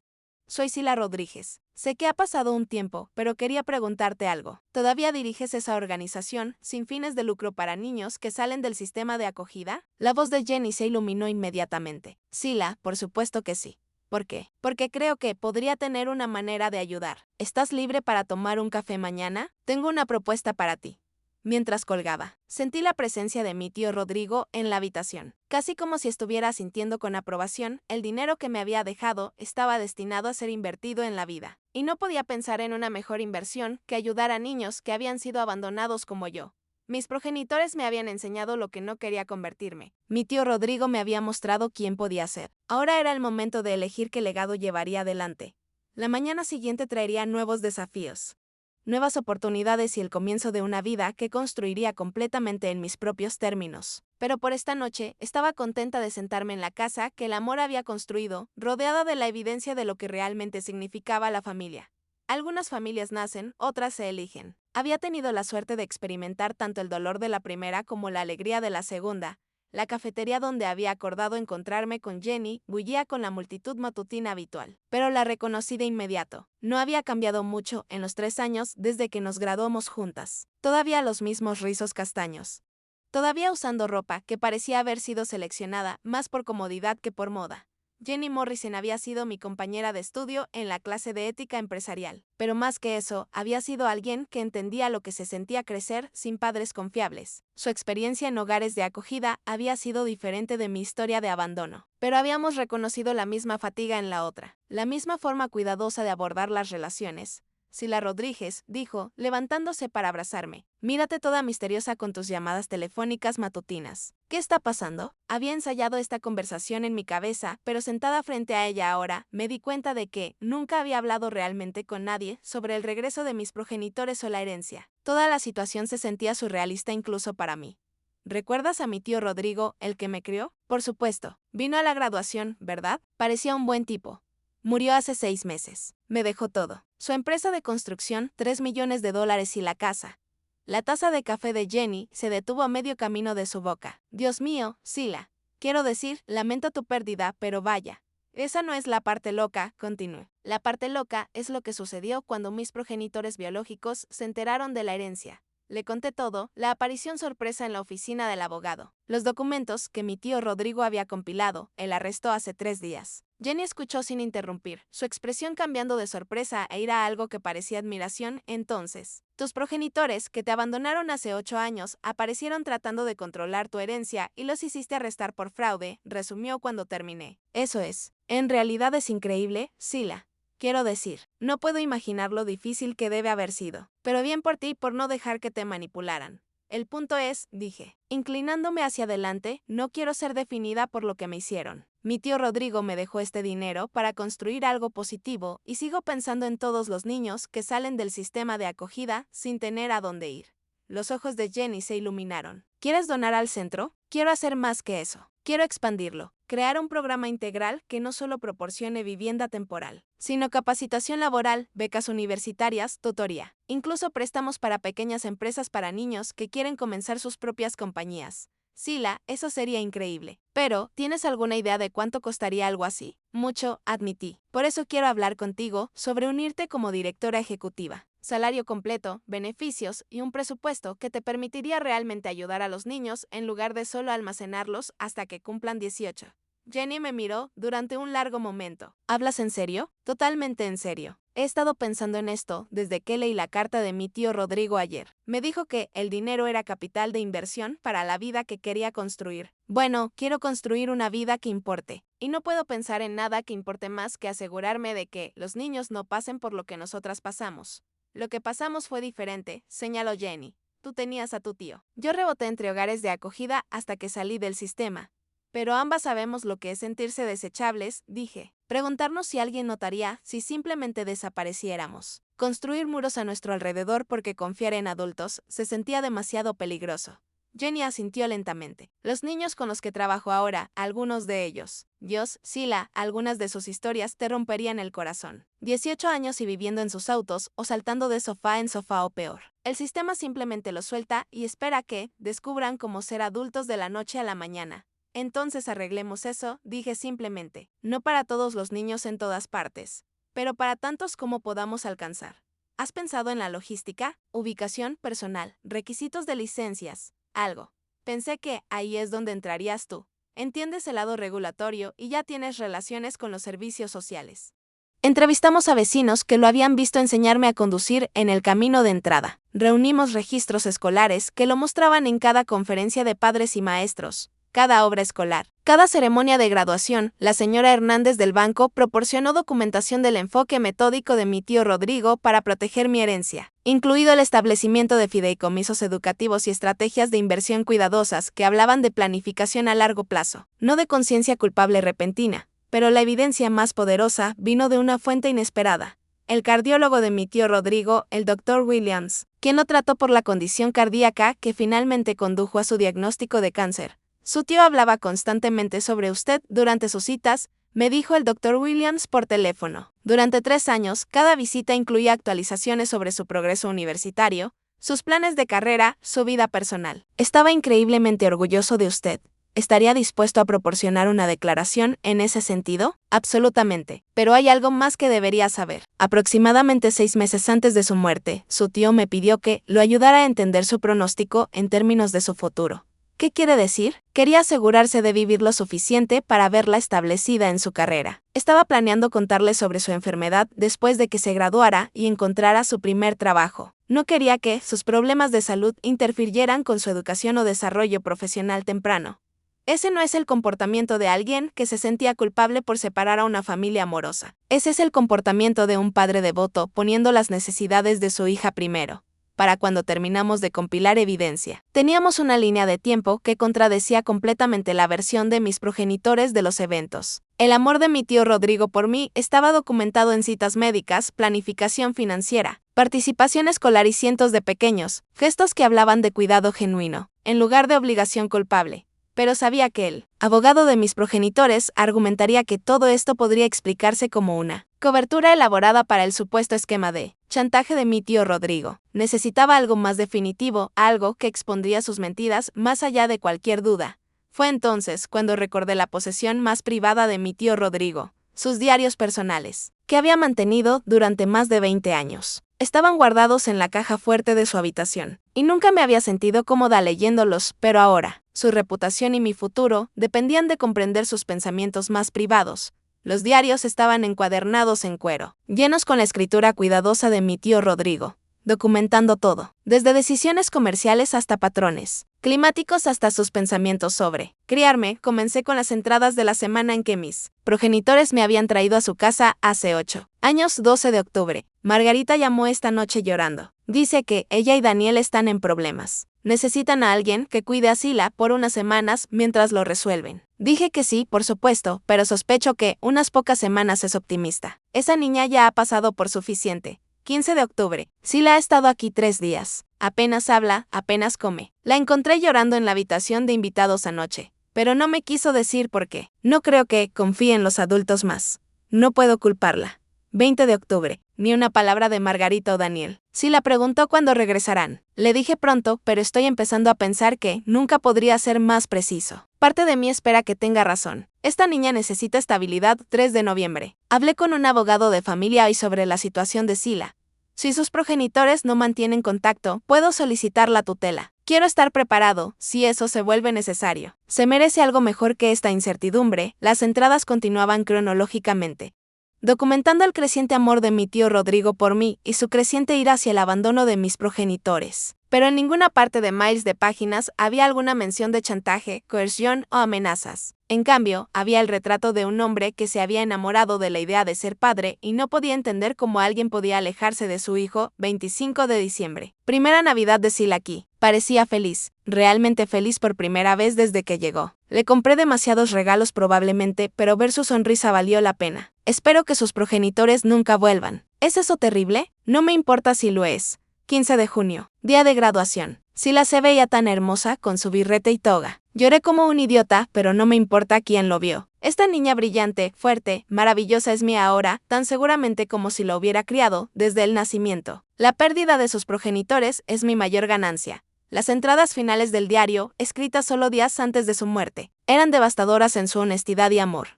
Soy Sila Rodríguez. Sé que ha pasado un tiempo, pero quería preguntarte algo. ¿Todavía diriges esa organización sin fines de lucro para niños que salen del sistema de acogida? La voz de Jenny se iluminó inmediatamente. Sila, por supuesto que sí. ¿Por qué? Porque creo que podría tener una manera de ayudar. ¿Estás libre para tomar un café mañana? Tengo una propuesta para ti. Mientras colgaba, sentí la presencia de mi tío Rodrigo en la habitación. Casi como si estuviera sintiendo con aprobación, el dinero que me había dejado estaba destinado a ser invertido en la vida. Y no podía pensar en una mejor inversión que ayudar a niños que habían sido abandonados como yo. Mis progenitores me habían enseñado lo que no quería convertirme. Mi tío Rodrigo me había mostrado quién podía ser. Ahora era el momento de elegir qué legado llevaría adelante. La mañana siguiente traería nuevos desafíos, nuevas oportunidades y el comienzo de una vida que construiría completamente en mis propios términos. Pero por esta noche estaba contenta de sentarme en la casa que el amor había construido, rodeada de la evidencia de lo que realmente significaba la familia. Algunas familias nacen, otras se eligen. Había tenido la suerte de experimentar tanto el dolor de la primera como la alegría de la segunda. La cafetería donde había acordado encontrarme con Jenny bullía con la multitud matutina habitual, pero la reconocí de inmediato. No había cambiado mucho en los 3 años desde que nos graduamos juntas. Todavía los mismos rizos castaños. Todavía usando ropa que parecía haber sido seleccionada más por comodidad que por moda. Jenny Morrison había sido mi compañera de estudio en la clase de ética empresarial, pero más que eso, había sido alguien que entendía lo que se sentía crecer sin padres confiables. Su experiencia en hogares de acogida había sido diferente de mi historia de abandono, pero habíamos reconocido la misma fatiga en la otra, la misma forma cuidadosa de abordar las relaciones. Sila Rodríguez dijo, levantándose para abrazarme. Mírate toda misteriosa con tus llamadas telefónicas matutinas. ¿Qué está pasando? Había ensayado esta conversación en mi cabeza, pero sentada frente a ella ahora, me di cuenta de que nunca había hablado realmente con nadie sobre el regreso de mis progenitores o la herencia. Toda la situación se sentía surrealista incluso para mí. ¿Recuerdas a mi tío Rodrigo, el que me crió? Por supuesto. Vino a la graduación, ¿verdad? Parecía un buen tipo. Murió hace 6 meses. Me dejó todo. Su empresa de construcción, $3 millones y la casa. La taza de café de Jenny se detuvo a medio camino de su boca. Dios mío, Sila. Quiero decir, lamento tu pérdida, pero vaya. Esa no es la parte loca, continué. La parte loca es lo que sucedió cuando mis progenitores biológicos se enteraron de la herencia. Le conté todo, la aparición sorpresa en la oficina del abogado, los documentos que mi tío Rodrigo había compilado, el arresto hace 3 días. Jenny escuchó sin interrumpir, su expresión cambiando de sorpresa a ira a algo que parecía admiración. Entonces, tus progenitores, que te abandonaron hace 8 años, aparecieron tratando de controlar tu herencia y los hiciste arrestar por fraude, resumió cuando terminé. Eso es. En realidad es increíble, Sila. Quiero decir, no puedo imaginar lo difícil que debe haber sido. Pero bien por ti por no dejar que te manipularan. El punto es, dije, inclinándome hacia adelante, no quiero ser definida por lo que me hicieron. Mi tío Rodrigo me dejó este dinero para construir algo positivo y sigo pensando en todos los niños que salen del sistema de acogida sin tener a dónde ir. Los ojos de Jenny se iluminaron. ¿Quieres donar al centro? Quiero hacer más que eso. Quiero expandirlo, crear un programa integral que no solo proporcione vivienda temporal, sino capacitación laboral, becas universitarias, tutoría, incluso préstamos para pequeñas empresas para niños que quieren comenzar sus propias compañías. Sila, eso sería increíble. Pero, ¿tienes alguna idea de cuánto costaría algo así? Mucho, admití. Por eso quiero hablar contigo sobre unirte como directora ejecutiva. Salario completo, beneficios y un presupuesto que te permitiría realmente ayudar a los niños en lugar de solo almacenarlos hasta que cumplan 18. Jenny me miró durante un largo momento. ¿Hablas en serio? Totalmente en serio. He estado pensando en esto desde que leí la carta de mi tío Rodrigo ayer. Me dijo que el dinero era capital de inversión para la vida que quería construir. Bueno, quiero construir una vida que importe. Y no puedo pensar en nada que importe más que asegurarme de que los niños no pasen por lo que nosotras pasamos. Lo que pasamos fue diferente, señaló Jenny. Tú tenías a tu tío. Yo reboté entre hogares de acogida hasta que salí del sistema. Pero ambas sabemos lo que es sentirse desechables, dije. Preguntarnos si alguien notaría si simplemente desapareciéramos. Construir muros a nuestro alrededor porque confiar en adultos se sentía demasiado peligroso. Jenny asintió lentamente. Los niños con los que trabajo ahora, algunos de ellos, Dios, Sila, algunas de sus historias te romperían el corazón. 18 años y viviendo en sus autos o saltando de sofá en sofá o peor. El sistema simplemente los suelta y espera que descubran cómo ser adultos de la noche a la mañana. Entonces arreglemos eso, dije simplemente. No para todos los niños en todas partes, pero para tantos como podamos alcanzar. ¿Has pensado en la logística, ubicación personal, requisitos de licencias? Algo. Pensé que ahí es donde entrarías tú. Entiendes el lado regulatorio y ya tienes relaciones con los servicios sociales. Entrevistamos a vecinos que lo habían visto enseñarme a conducir en el camino de entrada. Reunimos registros escolares que lo mostraban en cada conferencia de padres y maestros. Cada obra escolar, cada ceremonia de graduación, la señora Hernández del banco proporcionó documentación del enfoque metódico de mi tío Rodrigo para proteger mi herencia, incluido el establecimiento de fideicomisos educativos y estrategias de inversión cuidadosas que hablaban de planificación a largo plazo, no de conciencia culpable repentina, pero la evidencia más poderosa vino de una fuente inesperada. El cardiólogo de mi tío Rodrigo, el Dr. Williams, quien lo trató por la condición cardíaca que finalmente condujo a su diagnóstico de cáncer. Su tío hablaba constantemente sobre usted durante sus citas, me dijo el Dr. Williams por teléfono. Durante 3 años, cada visita incluía actualizaciones sobre su progreso universitario, sus planes de carrera, su vida personal. Estaba increíblemente orgulloso de usted. ¿Estaría dispuesto a proporcionar una declaración en ese sentido? Absolutamente. Pero hay algo más que debería saber. Aproximadamente 6 meses antes de su muerte, su tío me pidió que lo ayudara a entender su pronóstico en términos de su futuro. ¿Qué quiere decir? Quería asegurarse de vivir lo suficiente para verla establecida en su carrera. Estaba planeando contarle sobre su enfermedad después de que se graduara y encontrara su primer trabajo. No quería que sus problemas de salud interfirieran con su educación o desarrollo profesional temprano. Ese no es el comportamiento de alguien que se sentía culpable por separar a una familia amorosa. Ese es el comportamiento de un padre devoto poniendo las necesidades de su hija primero. Para cuando terminamos de compilar evidencia, teníamos una línea de tiempo que contradecía completamente la versión de mis progenitores de los eventos. El amor de mi tío Rodrigo por mí estaba documentado en citas médicas, planificación financiera, participación escolar y cientos de pequeños gestos que hablaban de cuidado genuino, en lugar de obligación culpable. Pero sabía que el abogado de mis progenitores argumentaría que todo esto podría explicarse como una cobertura elaborada para el supuesto esquema de chantaje de mi tío Rodrigo. Necesitaba algo más definitivo, algo que expondría sus mentiras más allá de cualquier duda. Fue entonces cuando recordé la posesión más privada de mi tío Rodrigo, sus diarios personales, que había mantenido durante más de 20 años. Estaban guardados en la caja fuerte de su habitación, y nunca me había sentido cómoda leyéndolos, pero ahora, su reputación y mi futuro dependían de comprender sus pensamientos más privados. Los diarios estaban encuadernados en cuero, llenos con la escritura cuidadosa de mi tío Rodrigo, documentando todo, desde decisiones comerciales hasta patrones climáticos hasta sus pensamientos sobre criarme. Comencé con las entradas de la semana en que mis progenitores me habían traído a su casa hace 8 años, 12 de octubre. Margarita llamó esta noche llorando. Dice que ella y Daniel están en problemas. Necesitan a alguien que cuide a Sila por unas semanas mientras lo resuelven. Dije que sí, por supuesto, pero sospecho que unas pocas semanas es optimista. Esa niña ya ha pasado por suficiente. 15 de octubre. Sila ha estado aquí 3 días. Apenas habla, apenas come. La encontré llorando en la habitación de invitados anoche, pero no me quiso decir por qué. No creo que confíe en los adultos más. No puedo culparla. 20 de octubre. Ni una palabra de Margarita o Daniel. Sila preguntó cuándo regresarán. Le dije pronto, pero estoy empezando a pensar que nunca podría ser más preciso. Parte de mí espera que tenga razón. Esta niña necesita estabilidad. 3 de noviembre. Hablé con un abogado de familia hoy sobre la situación de Sila. Si sus progenitores no mantienen contacto, puedo solicitar la tutela. Quiero estar preparado, si eso se vuelve necesario. Se merece algo mejor que esta incertidumbre. Las entradas continuaban cronológicamente, documentando el creciente amor de mi tío Rodrigo por mí y su creciente ira hacia el abandono de mis progenitores. Pero en ninguna parte de miles de páginas había alguna mención de chantaje, coerción o amenazas. En cambio, había el retrato de un hombre que se había enamorado de la idea de ser padre y no podía entender cómo alguien podía alejarse de su hijo. 25 de diciembre. Primera Navidad de Sila aquí. Parecía feliz, realmente feliz por primera vez desde que llegó. Le compré demasiados regalos probablemente, pero ver su sonrisa valió la pena. Espero que sus progenitores nunca vuelvan. ¿Es eso terrible? No me importa si lo es. 15 de junio. Día de graduación. Sila se veía tan hermosa con su birrete y toga. Lloré como un idiota, pero no me importa quién lo vio. Esta niña brillante, fuerte, maravillosa es mía ahora, tan seguramente como si la hubiera criado desde el nacimiento. La pérdida de sus progenitores es mi mayor ganancia. Las entradas finales del diario, escritas solo días antes de su muerte, eran devastadoras en su honestidad y amor.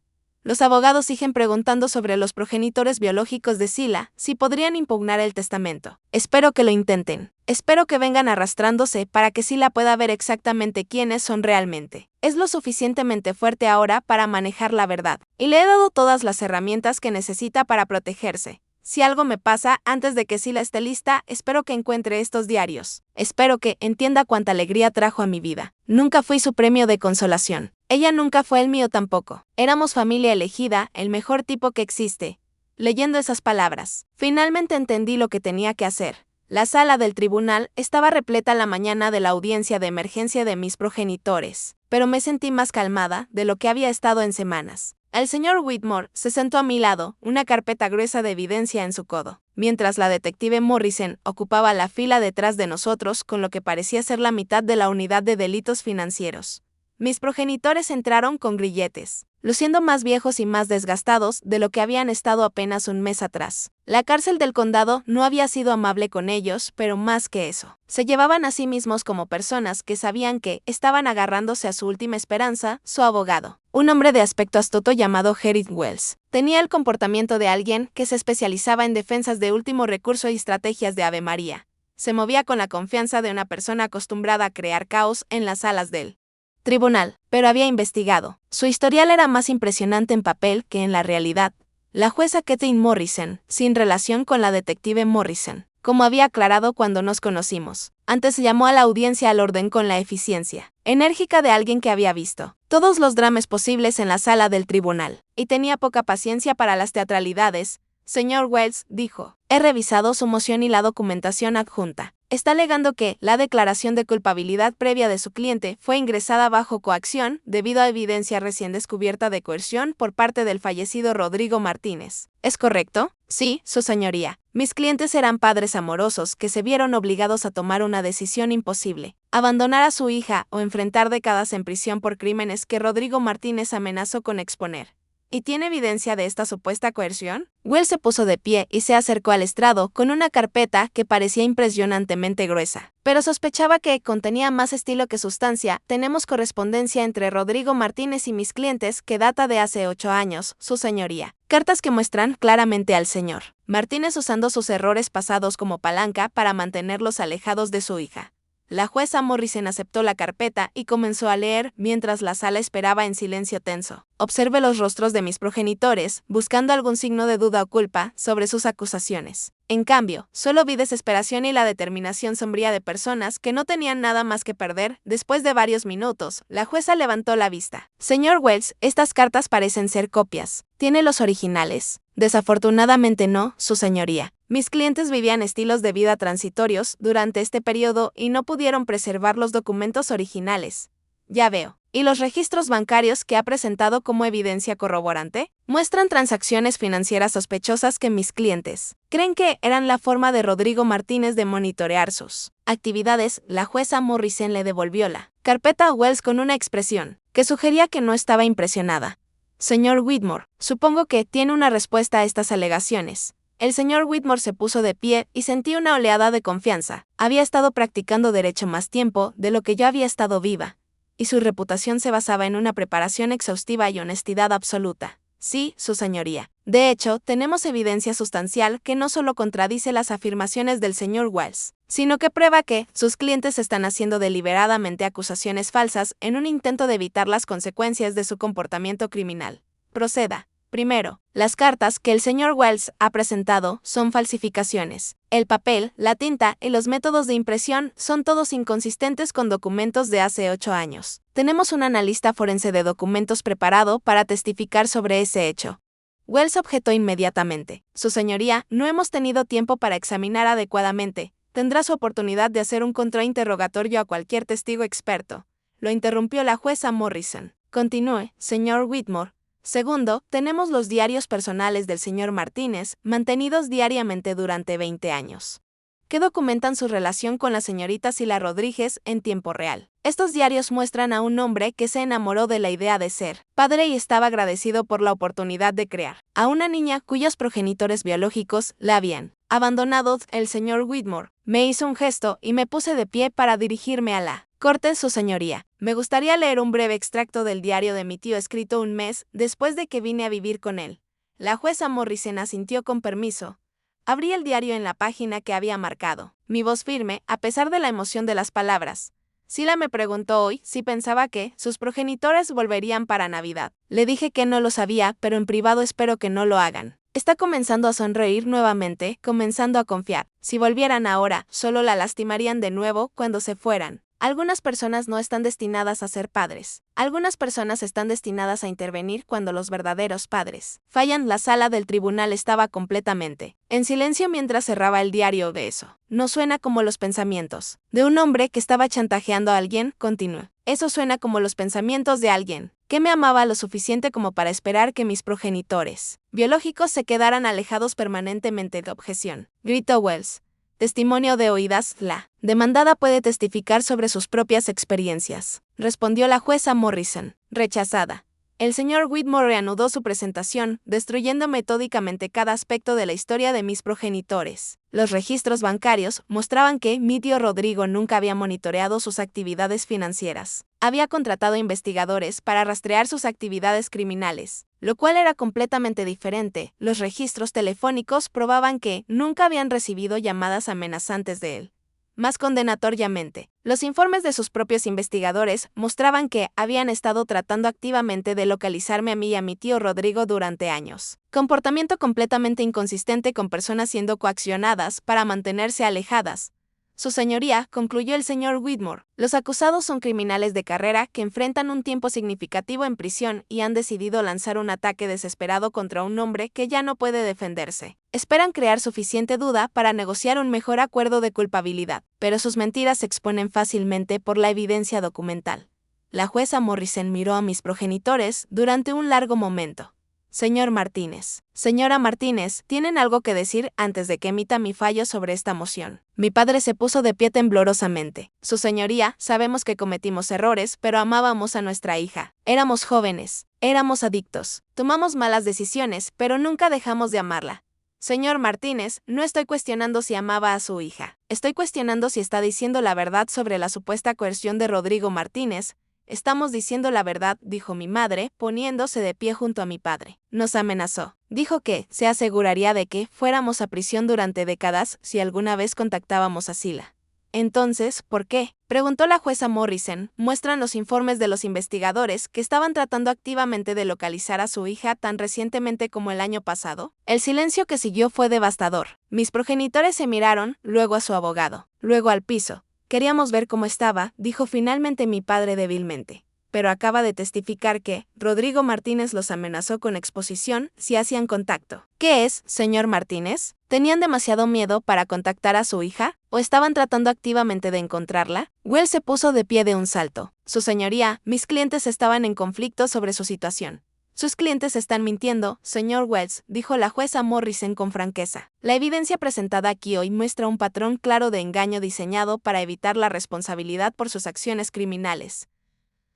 Los abogados siguen preguntando sobre los progenitores biológicos de Sila, si podrían impugnar el testamento. Espero que lo intenten. Espero que vengan arrastrándose para que Sila pueda ver exactamente quiénes son realmente. Es lo suficientemente fuerte ahora para manejar la verdad, y le he dado todas las herramientas que necesita para protegerse. Si algo me pasa antes de que Sila esté lista, espero que encuentre estos diarios. Espero que entienda cuánta alegría trajo a mi vida. Nunca fui su premio de consolación. Ella nunca fue el mío tampoco. Éramos familia elegida, el mejor tipo que existe. Leyendo esas palabras, finalmente entendí lo que tenía que hacer. La sala del tribunal estaba repleta la mañana de la audiencia de emergencia de mis progenitores, pero me sentí más calmada de lo que había estado en semanas. El señor Whitmore se sentó a mi lado, una carpeta gruesa de evidencia en su codo, mientras la detective Morrison ocupaba la fila detrás de nosotros con lo que parecía ser la mitad de la unidad de delitos financieros. Mis progenitores entraron con grilletes, luciendo más viejos y más desgastados de lo que habían estado apenas un mes atrás. La cárcel del condado no había sido amable con ellos, pero más que eso, se llevaban a sí mismos como personas que sabían que estaban agarrándose a su última esperanza. Su abogado, un hombre de aspecto astuto llamado Gerrit Wells, tenía el comportamiento de alguien que se especializaba en defensas de último recurso y estrategias de Ave María. Se movía con la confianza de una persona acostumbrada a crear caos en las salas del tribunal, pero había investigado. Su historial era más impresionante en papel que en la realidad. La jueza Kathleen Morrison, sin relación con la detective Morrison, como había aclarado cuando nos conocimos, antes llamó a la audiencia al orden con la eficiencia enérgica de alguien que había visto todos los dramas posibles en la sala del tribunal, y tenía poca paciencia para las teatralidades. Señor Wells, dijo, he revisado su moción y la documentación adjunta. Está alegando que la declaración de culpabilidad previa de su cliente fue ingresada bajo coacción debido a evidencia recién descubierta de coerción por parte del fallecido Rodrigo Martínez. ¿Es correcto? Sí, su señoría. Mis clientes eran padres amorosos que se vieron obligados a tomar una decisión imposible: abandonar a su hija o enfrentar décadas en prisión por crímenes que Rodrigo Martínez amenazó con exponer. ¿Y tiene evidencia de esta supuesta coerción? Wells se puso de pie y se acercó al estrado con una carpeta que parecía impresionantemente gruesa, pero sospechaba que contenía más estilo que sustancia. Tenemos correspondencia entre Rodrigo Martínez y mis clientes que data de hace 8 años, su señoría. Cartas que muestran claramente al señor Martínez usando sus errores pasados como palanca para mantenerlos alejados de su hija. La jueza Morrison aceptó la carpeta y comenzó a leer mientras la sala esperaba en silencio tenso. Observé los rostros de mis progenitores, buscando algún signo de duda o culpa sobre sus acusaciones. En cambio, solo vi desesperación y la determinación sombría de personas que no tenían nada más que perder. Después de varios minutos, la jueza levantó la vista. Señor Wells, estas cartas parecen ser copias. ¿Tiene los originales? Desafortunadamente no, su señoría. Mis clientes vivían estilos de vida transitorios durante este periodo y no pudieron preservar los documentos originales. Ya veo. ¿Y los registros bancarios que ha presentado como evidencia corroborante? Muestran transacciones financieras sospechosas que mis clientes creen que eran la forma de Rodrigo Martínez de monitorear sus actividades. La jueza Morrison le devolvió la carpeta a Wells con una expresión que sugería que no estaba impresionada. Señor Whitmore, supongo que tiene una respuesta a estas alegaciones. El señor Whitmore se puso de pie y sentí una oleada de confianza. Había estado practicando derecho más tiempo de lo que yo había estado viva, y su reputación se basaba en una preparación exhaustiva y honestidad absoluta. Sí, su señoría. De hecho, tenemos evidencia sustancial que no solo contradice las afirmaciones del señor Wells, sino que prueba que sus clientes están haciendo deliberadamente acusaciones falsas en un intento de evitar las consecuencias de su comportamiento criminal. Proceda. Primero, las cartas que el señor Wells ha presentado son falsificaciones. El papel, la tinta y los métodos de impresión son todos inconsistentes con documentos de hace 8 años. Tenemos un analista forense de documentos preparado para testificar sobre ese hecho. Wells objetó inmediatamente. Su señoría, no hemos tenido tiempo para examinar adecuadamente. Tendrá su oportunidad de hacer un contrainterrogatorio a cualquier testigo experto. Lo interrumpió la jueza Morrison. Continúe, señor Whitmore. Segundo, tenemos los diarios personales del señor Martínez, mantenidos diariamente durante 20 años, que documentan su relación con la señorita Sila Rodríguez en tiempo real. Estos diarios muestran a un hombre que se enamoró de la idea de ser padre y estaba agradecido por la oportunidad de crear a una niña cuyos progenitores biológicos la habían abandonado. El señor Whitmore me hizo un gesto y me puse de pie para dirigirme a la corte. Su señoría, me gustaría leer un breve extracto del diario de mi tío escrito un mes después de que vine a vivir con él. La jueza Morrison asintió con permiso. Abrí el diario en la página que había marcado. Mi voz firme, a pesar de la emoción de las palabras. Sila me preguntó hoy si pensaba que sus progenitores volverían para Navidad. Le dije que no lo sabía, pero en privado espero que no lo hagan. Está comenzando a sonreír nuevamente, comenzando a confiar. Si volvieran ahora, solo la lastimarían de nuevo cuando se fueran. Algunas personas no están destinadas a ser padres. Algunas personas están destinadas a intervenir cuando los verdaderos padres fallan. La sala del tribunal estaba completamente en silencio mientras cerraba el diario. De eso no suena como los pensamientos de un hombre que estaba chantajeando a alguien. Continuó. Eso suena como los pensamientos de alguien que me amaba lo suficiente como para esperar que mis progenitores biológicos se quedaran alejados permanentemente de objeción. Gritó Wells. Testimonio de oídas. La demandada puede testificar sobre sus propias experiencias, respondió la jueza Morrison. Rechazada. El señor Whitmore reanudó su presentación, destruyendo metódicamente cada aspecto de la historia de mis progenitores. Los registros bancarios mostraban que mi tío Rodrigo nunca había monitoreado sus actividades financieras. Había contratado investigadores para rastrear sus actividades criminales, lo cual era completamente diferente. Los registros telefónicos probaban que nunca habían recibido llamadas amenazantes de él. Más condenatoriamente, los informes de sus propios investigadores mostraban que habían estado tratando activamente de localizarme a mí y a mi tío Rodrigo durante años. Comportamiento completamente inconsistente con personas siendo coaccionadas para mantenerse alejadas. Su señoría, concluyó el señor Whitmore, los acusados son criminales de carrera que enfrentan un tiempo significativo en prisión y han decidido lanzar un ataque desesperado contra un hombre que ya no puede defenderse. Esperan crear suficiente duda para negociar un mejor acuerdo de culpabilidad, pero sus mentiras se exponen fácilmente por la evidencia documental. La jueza Morrison miró a mis progenitores durante un largo momento. Señor Martínez, señora Martínez, ¿tienen algo que decir antes de que emita mi fallo sobre esta moción? Mi padre se puso de pie temblorosamente. Su señoría, sabemos que cometimos errores, pero amábamos a nuestra hija. Éramos jóvenes, éramos adictos, tomamos malas decisiones, pero nunca dejamos de amarla. Señor Martínez, no estoy cuestionando si amaba a su hija. Estoy cuestionando si está diciendo la verdad sobre la supuesta coerción de Rodrigo Martínez. Estamos diciendo la verdad, dijo mi madre, poniéndose de pie junto a mi padre. Nos amenazó. Dijo que se aseguraría de que fuéramos a prisión durante décadas si alguna vez contactábamos a Sila. Entonces, ¿por qué?, preguntó la jueza Morrison. Muestran los informes de los investigadores que estaban tratando activamente de localizar a su hija tan recientemente como el año pasado. El silencio que siguió fue devastador. Mis progenitores se miraron, luego a su abogado, luego al piso. Queríamos ver cómo estaba, dijo finalmente mi padre débilmente. Pero acaba de testificar que Rodrigo Martínez los amenazó con exposición si hacían contacto. ¿Qué es, señor Martínez? ¿Tenían demasiado miedo para contactar a su hija? ¿O estaban tratando activamente de encontrarla? Wells se puso de pie de un salto. Su señoría, mis clientes estaban en conflicto sobre su situación. Sus clientes están mintiendo, señor Wells, dijo la jueza Morrison con franqueza. La evidencia presentada aquí hoy muestra un patrón claro de engaño diseñado para evitar la responsabilidad por sus acciones criminales.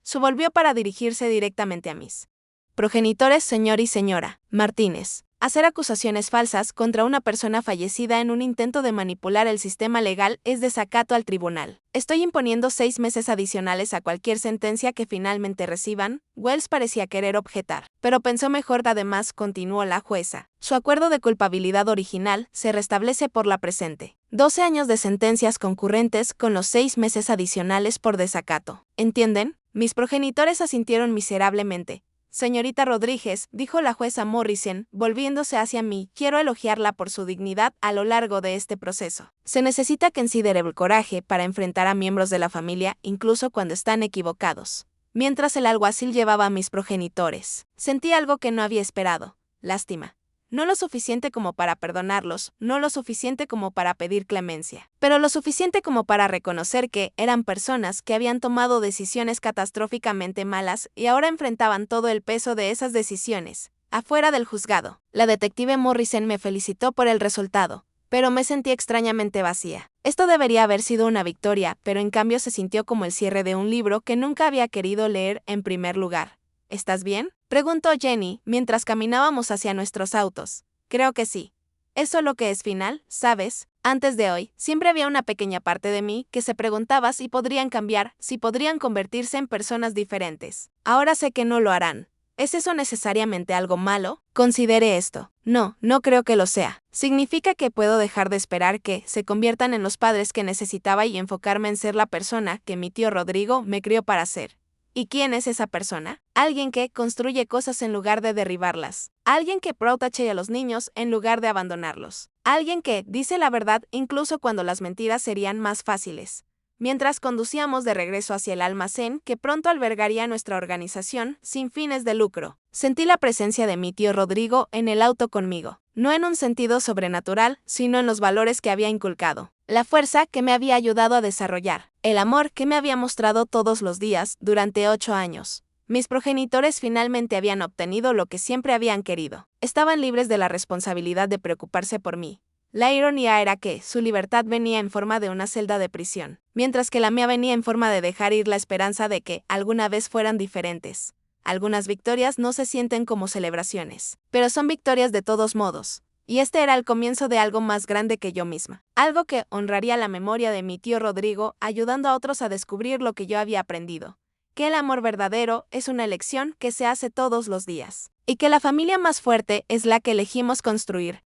Se volvió para dirigirse directamente a mis progenitores, señor y señora Martínez. Hacer acusaciones falsas contra una persona fallecida en un intento de manipular el sistema legal es desacato al tribunal. Estoy imponiendo 6 meses adicionales a cualquier sentencia que finalmente reciban, Wells parecía querer objetar. Pero pensó mejor. Además, continuó la jueza. Su acuerdo de culpabilidad original se restablece por la presente. 12 años de sentencias concurrentes con los 6 meses adicionales por desacato. ¿Entienden? Mis progenitores asintieron miserablemente. Señorita Rodríguez, dijo la jueza Morrison, volviéndose hacia mí, quiero elogiarla por su dignidad a lo largo de este proceso. Se necesita considerable coraje para enfrentar a miembros de la familia, incluso cuando están equivocados. Mientras el alguacil llevaba a mis progenitores, sentí algo que no había esperado: lástima. No lo suficiente como para perdonarlos, no lo suficiente como para pedir clemencia, pero lo suficiente como para reconocer que eran personas que habían tomado decisiones catastróficamente malas y ahora enfrentaban todo el peso de esas decisiones. Afuera del juzgado, la detective Morrison me felicitó por el resultado, pero me sentí extrañamente vacía. Esto debería haber sido una victoria, pero en cambio se sintió como el cierre de un libro que nunca había querido leer en primer lugar. ¿Estás bien?, preguntó Jenny mientras caminábamos hacia nuestros autos. Creo que sí. Es solo que es final, ¿sabes? Antes de hoy, siempre había una pequeña parte de mí que se preguntaba si podrían cambiar, si podrían convertirse en personas diferentes. Ahora sé que no lo harán. ¿Es eso necesariamente algo malo? Considere esto. No, no creo que lo sea. Significa que puedo dejar de esperar que se conviertan en los padres que necesitaba y enfocarme en ser la persona que mi tío Rodrigo me crió para ser. ¿Y quién es esa persona? Alguien que construye cosas en lugar de derribarlas. Alguien que protege a los niños en lugar de abandonarlos. Alguien que dice la verdad incluso cuando las mentiras serían más fáciles. Mientras conducíamos de regreso hacia el almacén que pronto albergaría nuestra organización sin fines de lucro, sentí la presencia de mi tío Rodrigo en el auto conmigo. No en un sentido sobrenatural, sino en los valores que había inculcado. La fuerza que me había ayudado a desarrollar, el amor que me había mostrado todos los días durante 8 años. Mis progenitores finalmente habían obtenido lo que siempre habían querido. Estaban libres de la responsabilidad de preocuparse por mí. La ironía era que su libertad venía en forma de una celda de prisión, mientras que la mía venía en forma de dejar ir la esperanza de que alguna vez fueran diferentes. Algunas victorias no se sienten como celebraciones, pero son victorias de todos modos. Y este era el comienzo de algo más grande que yo misma. Algo que honraría la memoria de mi tío Rodrigo, ayudando a otros a descubrir lo que yo había aprendido. Que el amor verdadero es una elección que se hace todos los días. Y que la familia más fuerte es la que elegimos construir.